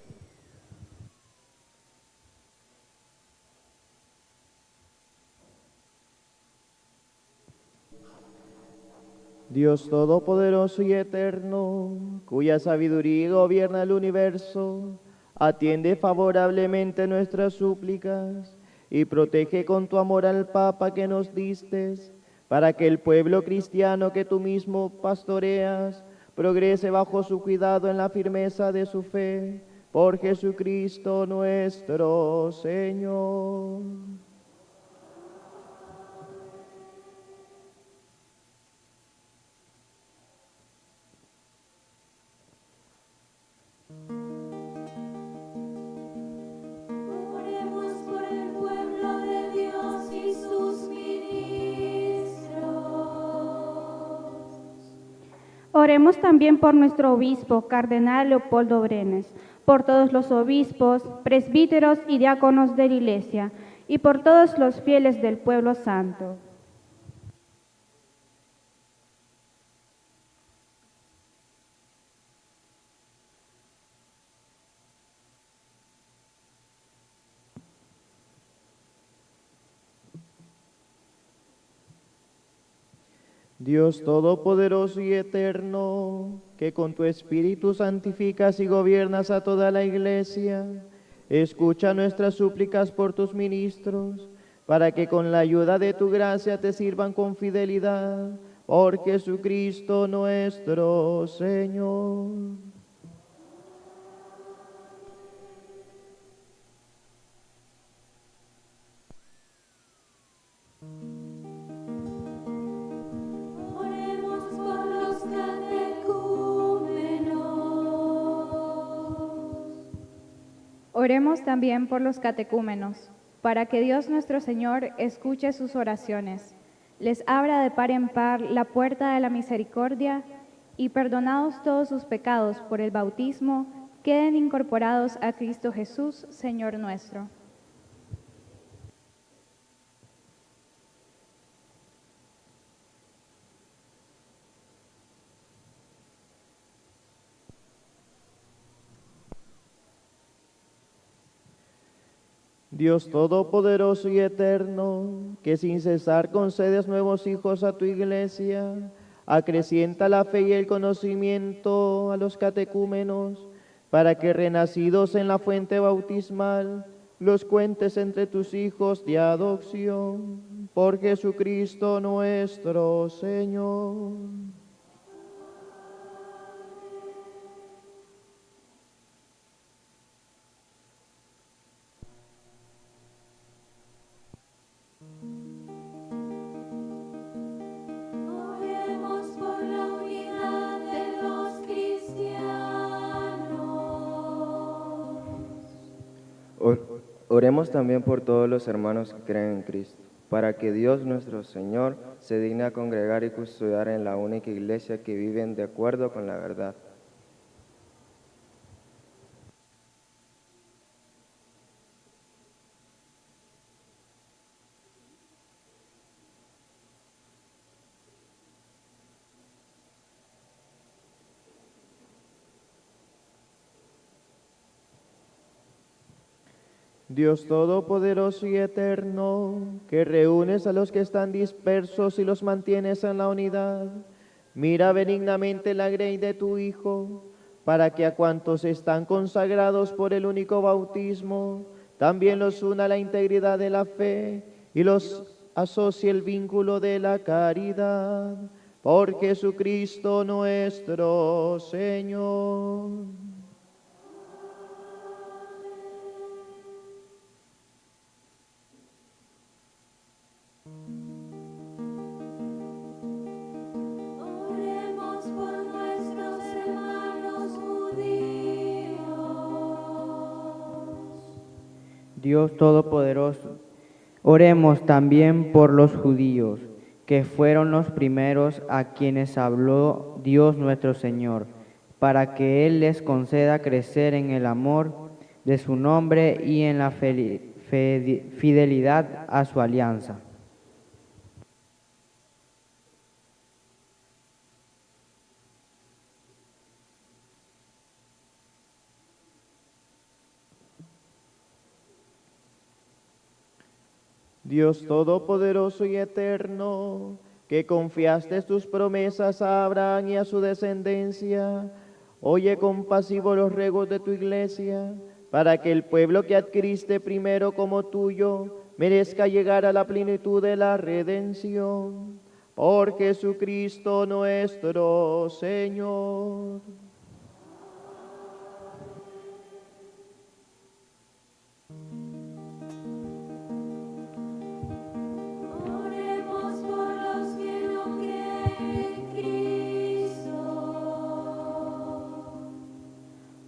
S2: Dios Todopoderoso y Eterno, cuya sabiduría gobierna el universo, atiende favorablemente nuestras súplicas y protege con tu amor al Papa que nos distes, para que el pueblo cristiano que tú mismo pastoreas progrese bajo su cuidado en la firmeza de su fe, por Jesucristo nuestro Señor.
S8: Oremos por el pueblo de Dios y sus ministros.
S10: Oremos también por nuestro obispo, Cardenal Leopoldo Brenes, por todos los obispos, presbíteros y diáconos de la Iglesia, y por todos los fieles del pueblo santo.
S2: Dios Todopoderoso y Eterno, que con tu Espíritu santificas y gobiernas a toda la Iglesia, escucha nuestras súplicas por tus ministros, para que con la ayuda de tu gracia te sirvan con fidelidad, por Jesucristo nuestro Señor.
S8: Oremos por los catecúmenos.
S1: Oremos también por los catecúmenos, para que Dios nuestro Señor escuche sus oraciones, les abra de par en par la puerta de la misericordia y, perdonados todos sus pecados por el bautismo, queden incorporados a Cristo Jesús, Señor nuestro.
S2: Dios Todopoderoso y Eterno, que sin cesar concedes nuevos hijos a tu Iglesia, acrecienta la fe y el conocimiento a los catecúmenos, para que renacidos en la fuente bautismal, los cuentes entre tus hijos de adopción, por Jesucristo nuestro Señor.
S8: Oremos por la unidad de los cristianos.
S11: Oremos también por todos los hermanos que creen en Cristo, para que Dios nuestro Señor se digne a congregar y custodiar en la única iglesia que viven de acuerdo con la verdad.
S2: Dios Todopoderoso y Eterno, que reúnes a los que están dispersos y los mantienes en la unidad, mira benignamente la grey de tu Hijo, para que a cuantos están consagrados por el único bautismo, también los una la integridad de la fe y los asocia el vínculo de la caridad. Por Jesucristo nuestro Señor.
S8: Oremos por nuestros hermanos judíos.
S12: Dios Todopoderoso, oremos también por los judíos, que fueron los primeros a quienes habló Dios nuestro Señor, para que Él les conceda crecer en el amor de su nombre y en la fidelidad a su alianza.
S2: Dios Todopoderoso y Eterno, que confiaste tus promesas a Abraham y a su descendencia, oye compasivo los ruegos de tu iglesia, para que el pueblo que adquiriste primero como tuyo merezca llegar a la plenitud de la redención. Por Jesucristo nuestro Señor.
S8: Oremos por los que no creen en Cristo.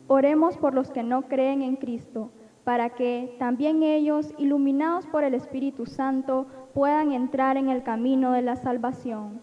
S10: Oremos por los que no creen en Cristo, para que también ellos, iluminados por el Espíritu Santo, puedan entrar en el camino de la salvación.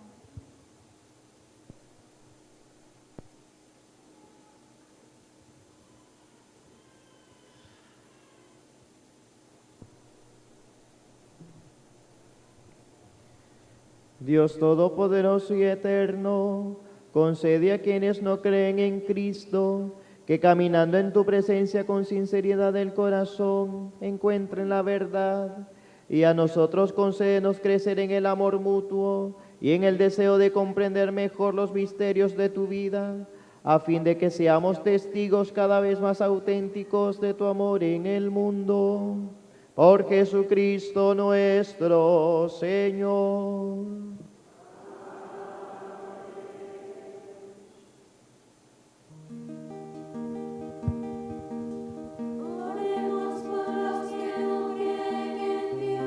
S2: Dios Todopoderoso y Eterno, concede a quienes no creen en Cristo, que caminando en tu presencia con sinceridad del corazón, encuentren la verdad, y a nosotros concédenos crecer en el amor mutuo y en el deseo de comprender mejor los misterios de tu vida, a fin de que seamos testigos cada vez más auténticos de tu amor en el mundo. Por Jesucristo nuestro Señor.
S8: Oremos por los que no creen en Dios.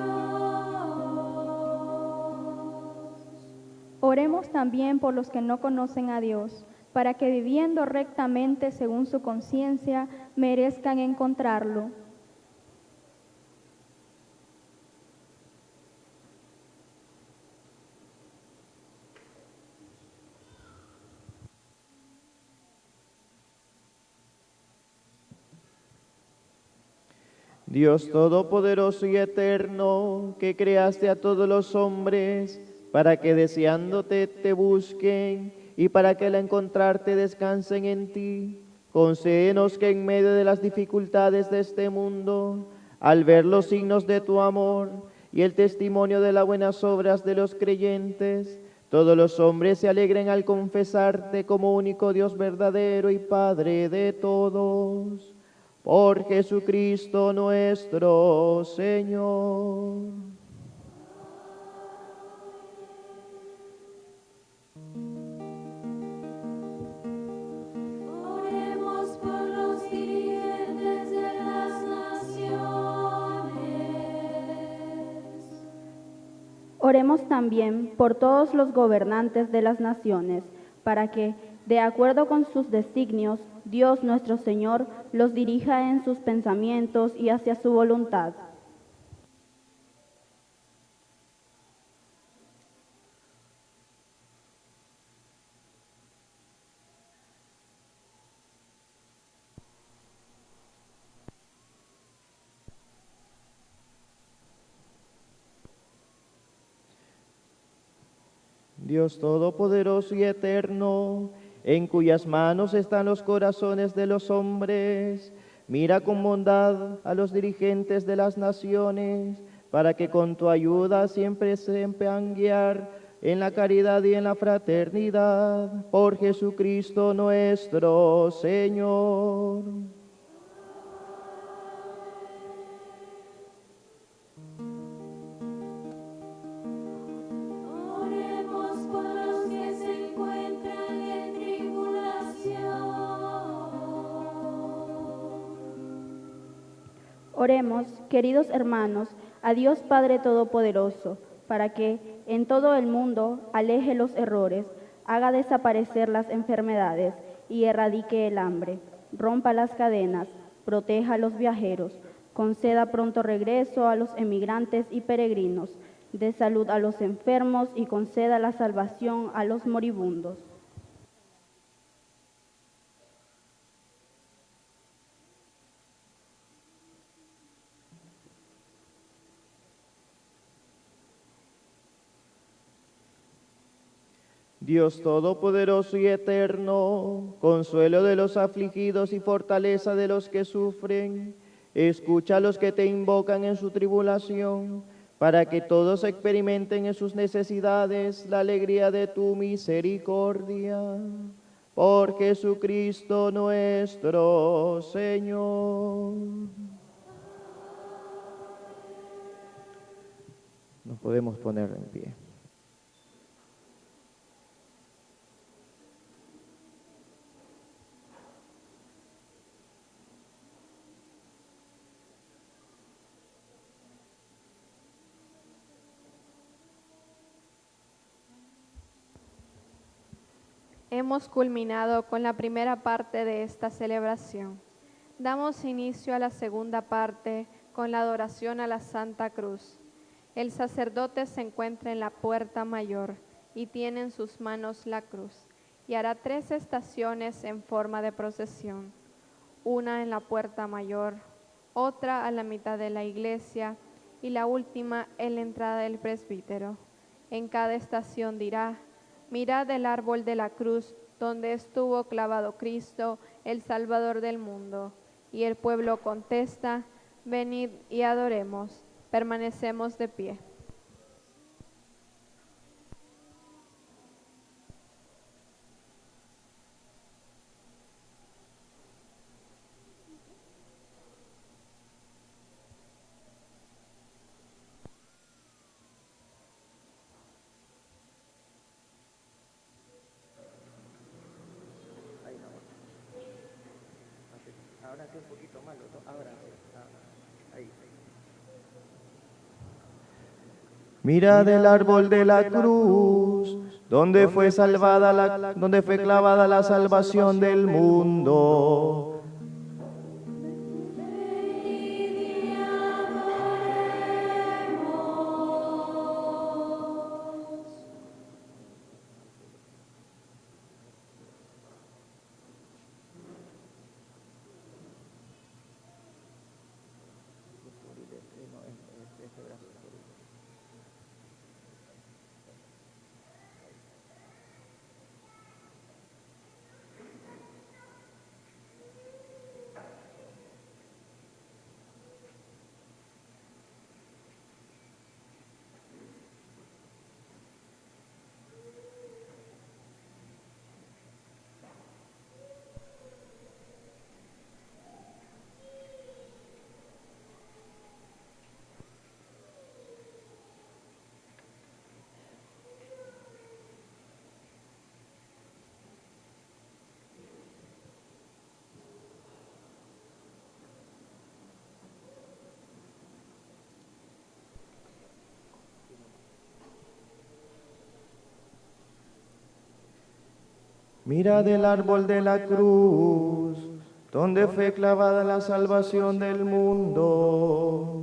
S10: Oremos también por los que no conocen a Dios, para que viviendo rectamente según su conciencia, merezcan encontrarlo.
S2: Dios Todopoderoso y Eterno, que creaste a todos los hombres, para que deseándote te busquen y para que al encontrarte descansen en ti, concédenos que en medio de las dificultades de este mundo, al ver los signos de tu amor y el testimonio de las buenas obras de los creyentes, todos los hombres se alegren al confesarte como único Dios verdadero y Padre de todos. Por Jesucristo nuestro Señor.
S8: Oremos por los dirigentes de las naciones.
S10: Oremos también por todos los gobernantes de las naciones, para que, de acuerdo con sus designios, Dios nuestro Señor los dirija en sus pensamientos y hacia su voluntad.
S2: Dios Todopoderoso y Eterno, en cuyas manos están los corazones de los hombres, mira con bondad a los dirigentes de las naciones, para que con tu ayuda siempre sepan guiar en la caridad y en la fraternidad, por Jesucristo nuestro Señor.
S10: Oremos, queridos hermanos, a Dios Padre Todopoderoso, para que en todo el mundo aleje los errores, haga desaparecer las enfermedades y erradique el hambre, rompa las cadenas, proteja a los viajeros, conceda pronto regreso a los emigrantes y peregrinos, dé salud a los enfermos y conceda la salvación a los moribundos.
S2: Dios Todopoderoso y Eterno, consuelo de los afligidos y fortaleza de los que sufren, escucha a los que te invocan en su tribulación, para que todos experimenten en sus necesidades la alegría de tu misericordia. Por Jesucristo nuestro Señor. Nos podemos poner en pie.
S1: Hemos culminado con la primera parte de esta celebración. Damos inicio a la segunda parte con la adoración a la Santa Cruz. El sacerdote se encuentra en la puerta mayor y tiene en sus manos la cruz y hará 3 estaciones en forma de procesión, una en la puerta mayor, otra a la mitad de la iglesia y la última en la entrada del presbítero. En cada estación dirá: mirad el árbol de la cruz donde estuvo clavado Cristo, el Salvador del mundo. Y el pueblo contesta: venid y adoremos. Permanecemos de pie.
S2: Mirad el árbol de la cruz, donde fue clavada la salvación del mundo. Mirad el árbol de la cruz, donde fue clavada la salvación del mundo.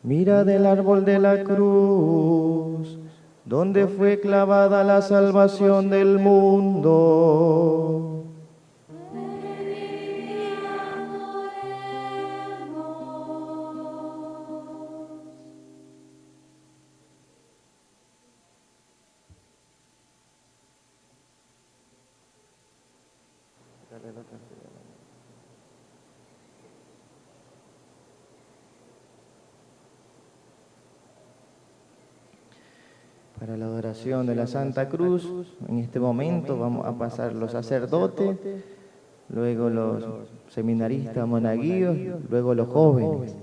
S2: Mirad el árbol de la cruz, donde fue clavada la salvación del mundo. Para la adoración de la Santa Cruz, en este momento vamos a pasar los sacerdotes, luego los seminaristas monaguillos, luego los jóvenes.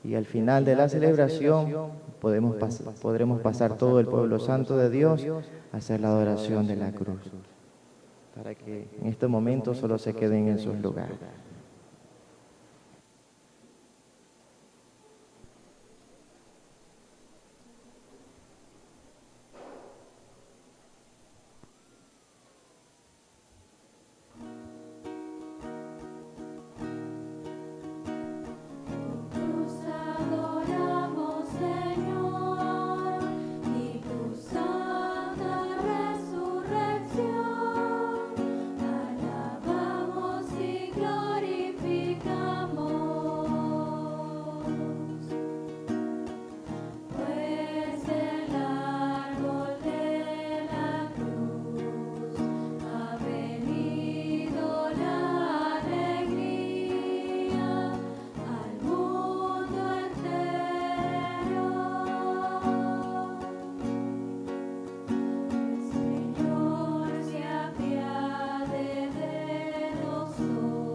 S2: Y al final de la celebración podremos pasar todo el pueblo santo de Dios a hacer la adoración de la cruz, para que en este momento solo se queden en sus lugares.
S8: Adoramos, Señor, y tu santa resurrección. Alabamos y glorificamos. Pues el árbol de la cruz ha venido la alegría al mundo entero. Señor, se apiade de nosotros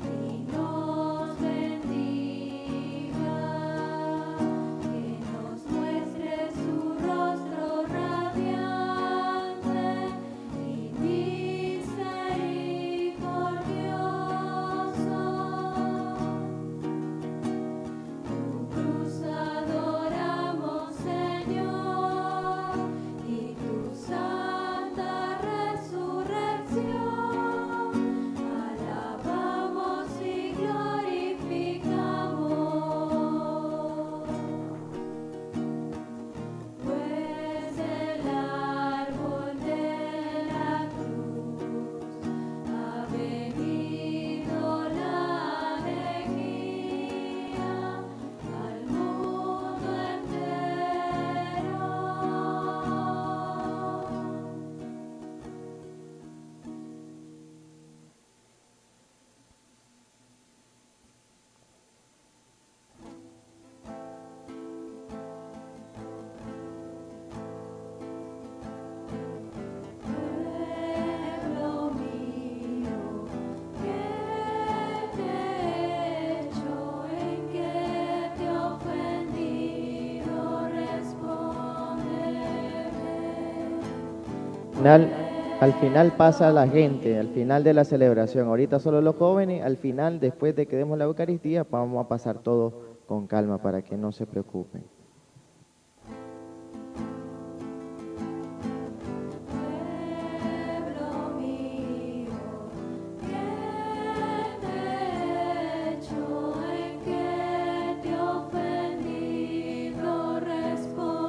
S8: y nos bendiga, que nos muestre su rostro radiante y misericordioso. Tu cruz adoramos, Señor, y tu santa resurrección. Alabamos y glorificamos. Pues el árbol de la cruz ha venido la alegría al mundo entero. Pueblo mío, ¿qué te he hecho? ¿En qué te he ofendido? Respóndeme.
S2: Al final pasa la gente, al final de la celebración. Ahorita solo los jóvenes, al final, después de que demos la Eucaristía, vamos a pasar todo con calma para que no se preocupen.
S8: Pueblo mío, ¿qué te he hecho? ¿En qué te he ofendido? Respóndeme.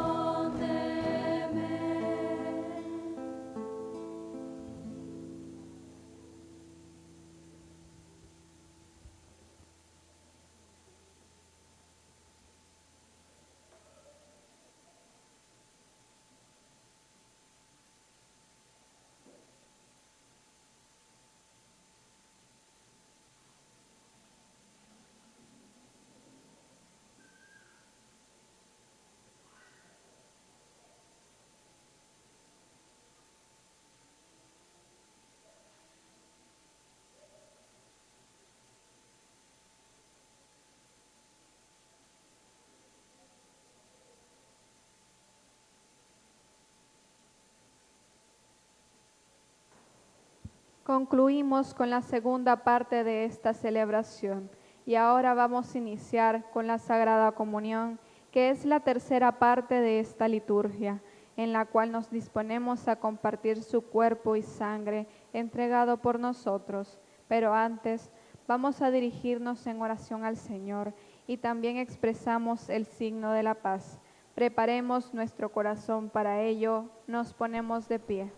S1: Concluimos con la segunda parte de esta celebración y ahora vamos a iniciar con la Sagrada Comunión, que es la tercera parte de esta liturgia, en la cual nos disponemos a compartir su cuerpo y sangre entregado por nosotros. Pero antes vamos a dirigirnos en oración al Señor y también expresamos el signo de la paz. Preparemos nuestro corazón para ello. Nos ponemos de pie.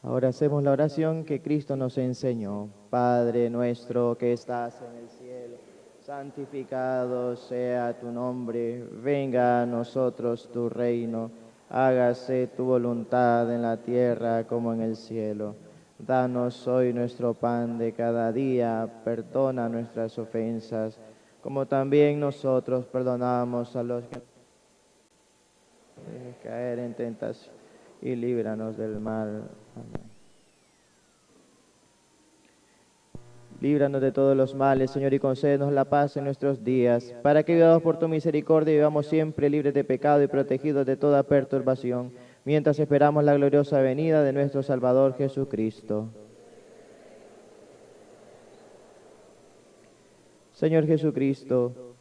S2: Ahora hacemos la oración que Cristo nos enseñó. Padre nuestro que estás en el cielo, santificado sea tu nombre, venga a nosotros tu reino, hágase tu voluntad en la tierra como en el cielo. Danos hoy nuestro pan de cada día, perdona nuestras ofensas, como también nosotros perdonamos a los que caer en tentación y líbranos del mal. Amén. Líbranos de todos los males, Señor, y concédenos la paz en nuestros días, para que, guiados por tu misericordia, vivamos siempre libres de pecado y protegidos de toda perturbación, mientras esperamos la gloriosa venida de nuestro Salvador Jesucristo. Señor Jesucristo,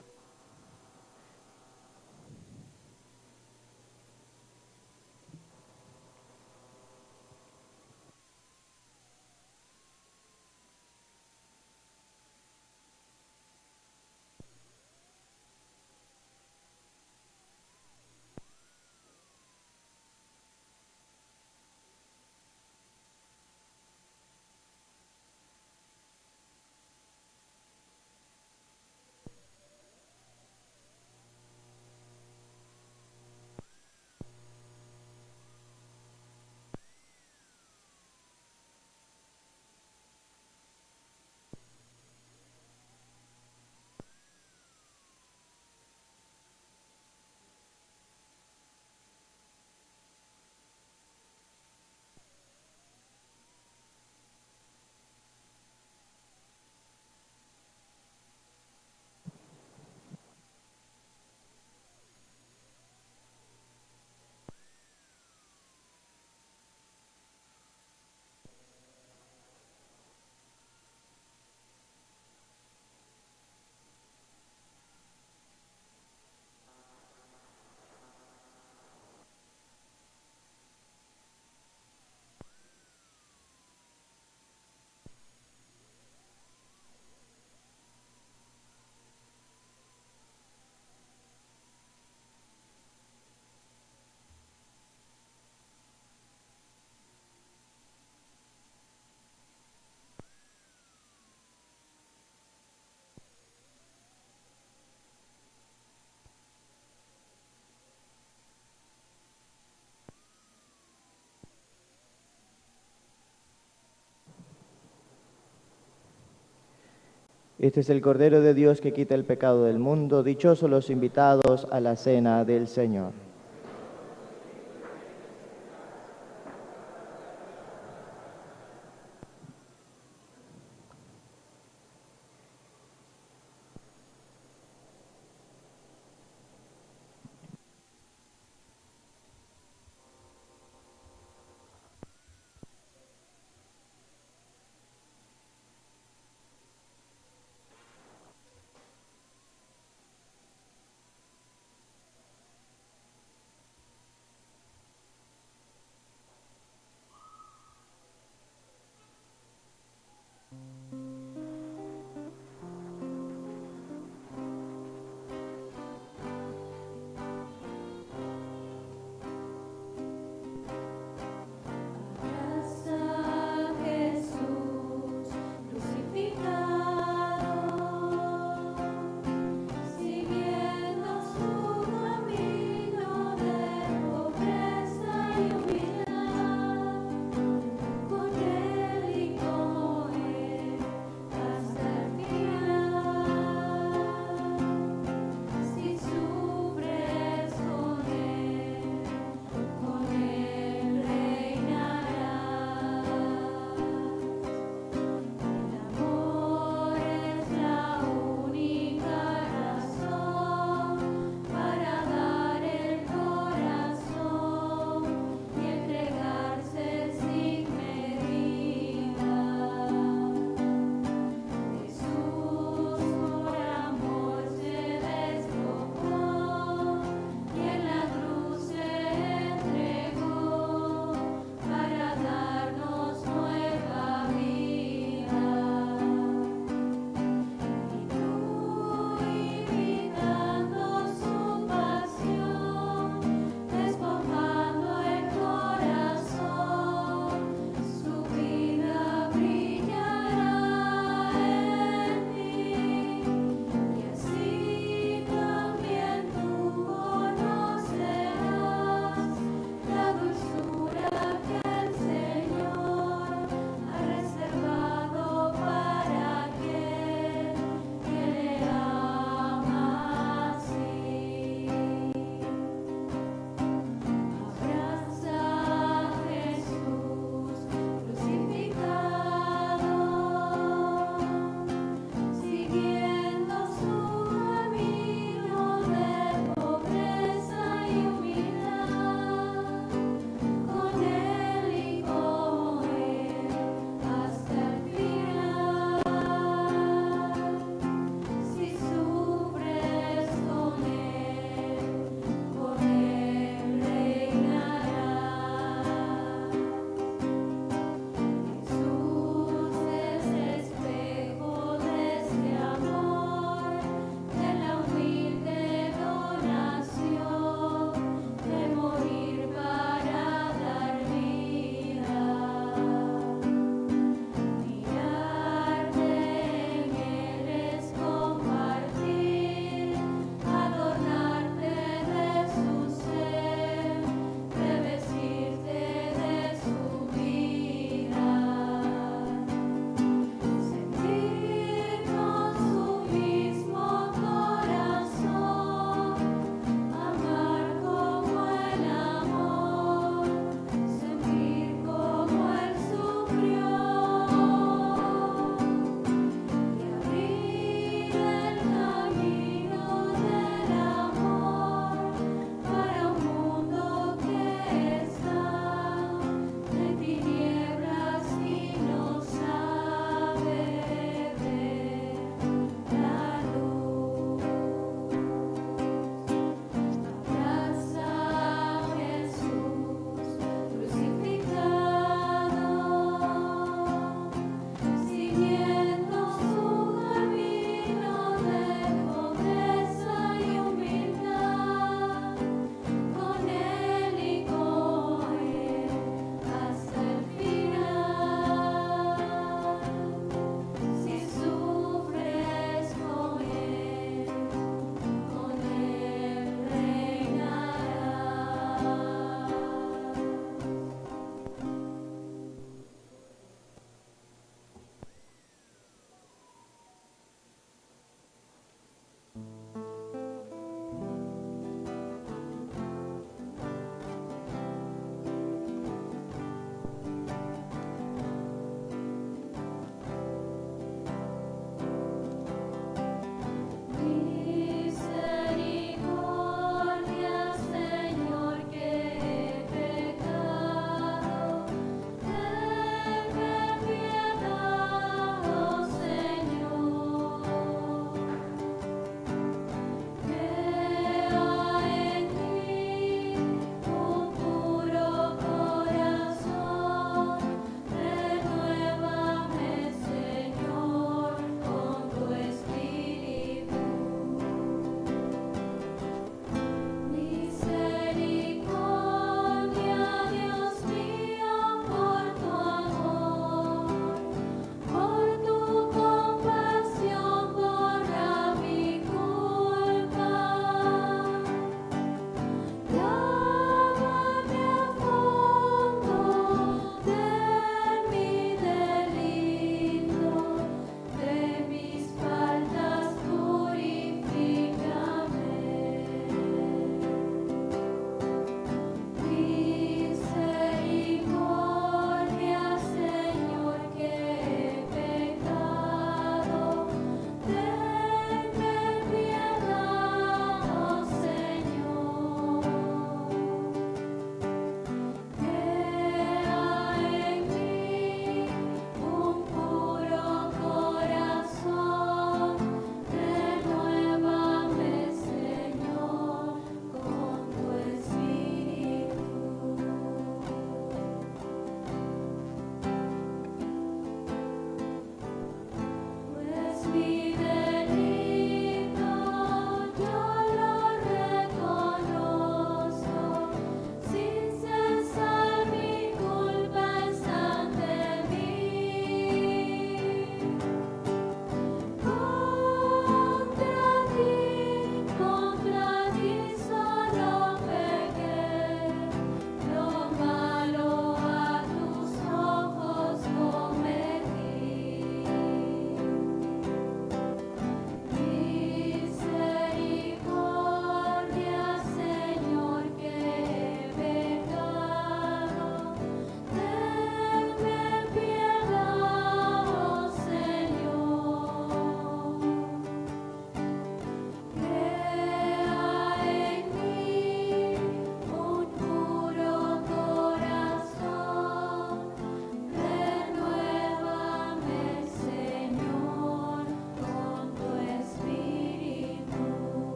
S2: este es el Cordero de Dios que quita el pecado del mundo. Dichosos los invitados a la cena del Señor.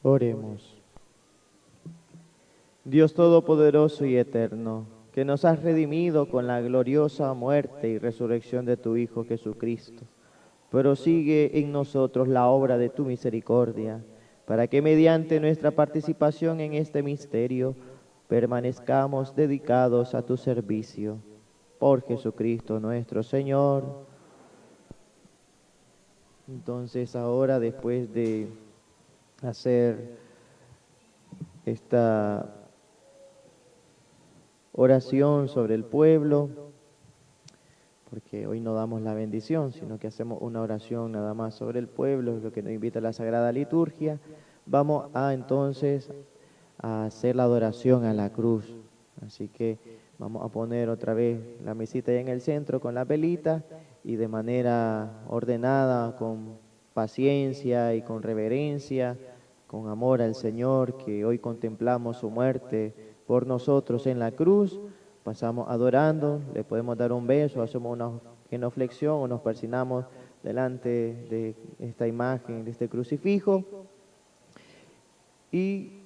S2: Oremos. Dios Todopoderoso y Eterno, que nos has redimido con la gloriosa muerte y resurrección de tu Hijo Jesucristo, prosigue en nosotros la obra de tu misericordia, para que mediante nuestra participación en este misterio permanezcamos dedicados a tu servicio. Por Jesucristo nuestro Señor. Entonces ahora, después de hacer esta oración sobre el pueblo, porque hoy no damos la bendición, sino que hacemos una oración nada más sobre el pueblo, lo que nos invita a la Sagrada Liturgia, vamos a entonces a hacer la adoración a la cruz. Así que vamos a poner otra vez la mesita ahí en el centro con la velita y de manera ordenada, con paciencia y con reverencia, con amor al Señor, que hoy contemplamos su muerte por nosotros en la cruz, pasamos adorando, le podemos dar un beso, hacemos una genuflexión o nos persinamos delante de esta imagen, de este crucifijo. Y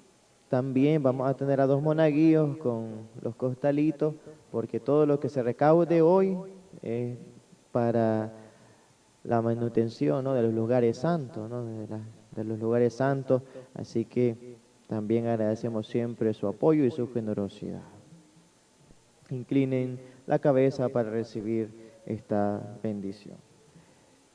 S2: también vamos a tener a 2 monaguillos con los costalitos, porque todo lo que se recaude hoy es para la manutención, ¿no?, de los lugares santos, ¿no?, de los lugares santos. Así que también agradecemos siempre su apoyo y su generosidad. Inclinen la cabeza para recibir esta bendición.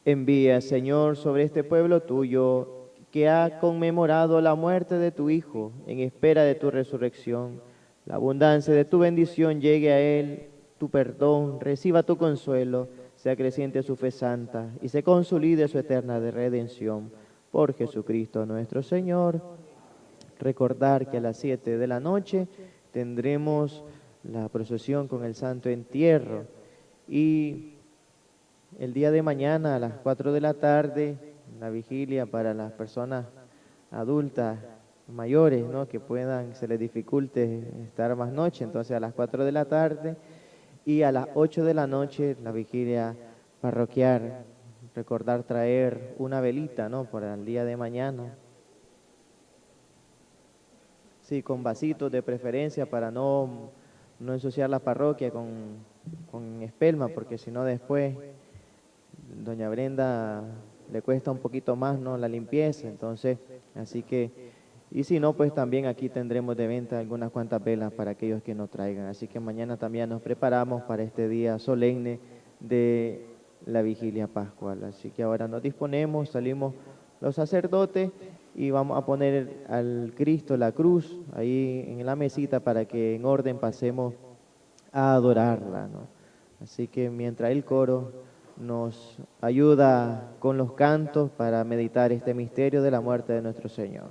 S2: Envía, Señor, sobre este pueblo tuyo, que ha conmemorado la muerte de tu Hijo en espera de tu resurrección, la abundancia de tu bendición llegue a él, tu perdón, reciba tu consuelo, se acreciente su fe santa y se consolide su eterna redención. Por Jesucristo nuestro Señor. Recordar que a las 7 de la noche tendremos la procesión con el Santo Entierro y el día de mañana a las 4 de la tarde, la vigilia para las personas adultas, mayores, ¿no?, que se les dificulte estar más noche, entonces a las 4 de la tarde y a las 8 de la noche la vigilia parroquial. Recordar traer una velita, ¿no?, para el día de mañana. Sí, con vasitos de preferencia para no ensuciar la parroquia con espelma, porque si no después doña Brenda le cuesta un poquito más, ¿no?, la limpieza. Entonces, así que, y si no, pues también aquí tendremos de venta algunas cuantas velas para aquellos que no traigan. Así que mañana también nos preparamos para este día solemne de la vigilia pascual. Así que ahora nos disponemos, salimos los sacerdotes y vamos a poner al Cristo la cruz ahí en la mesita para que en orden pasemos a adorarla, ¿no? Así que mientras el coro nos ayuda con los cantos para meditar este misterio de la muerte de nuestro Señor.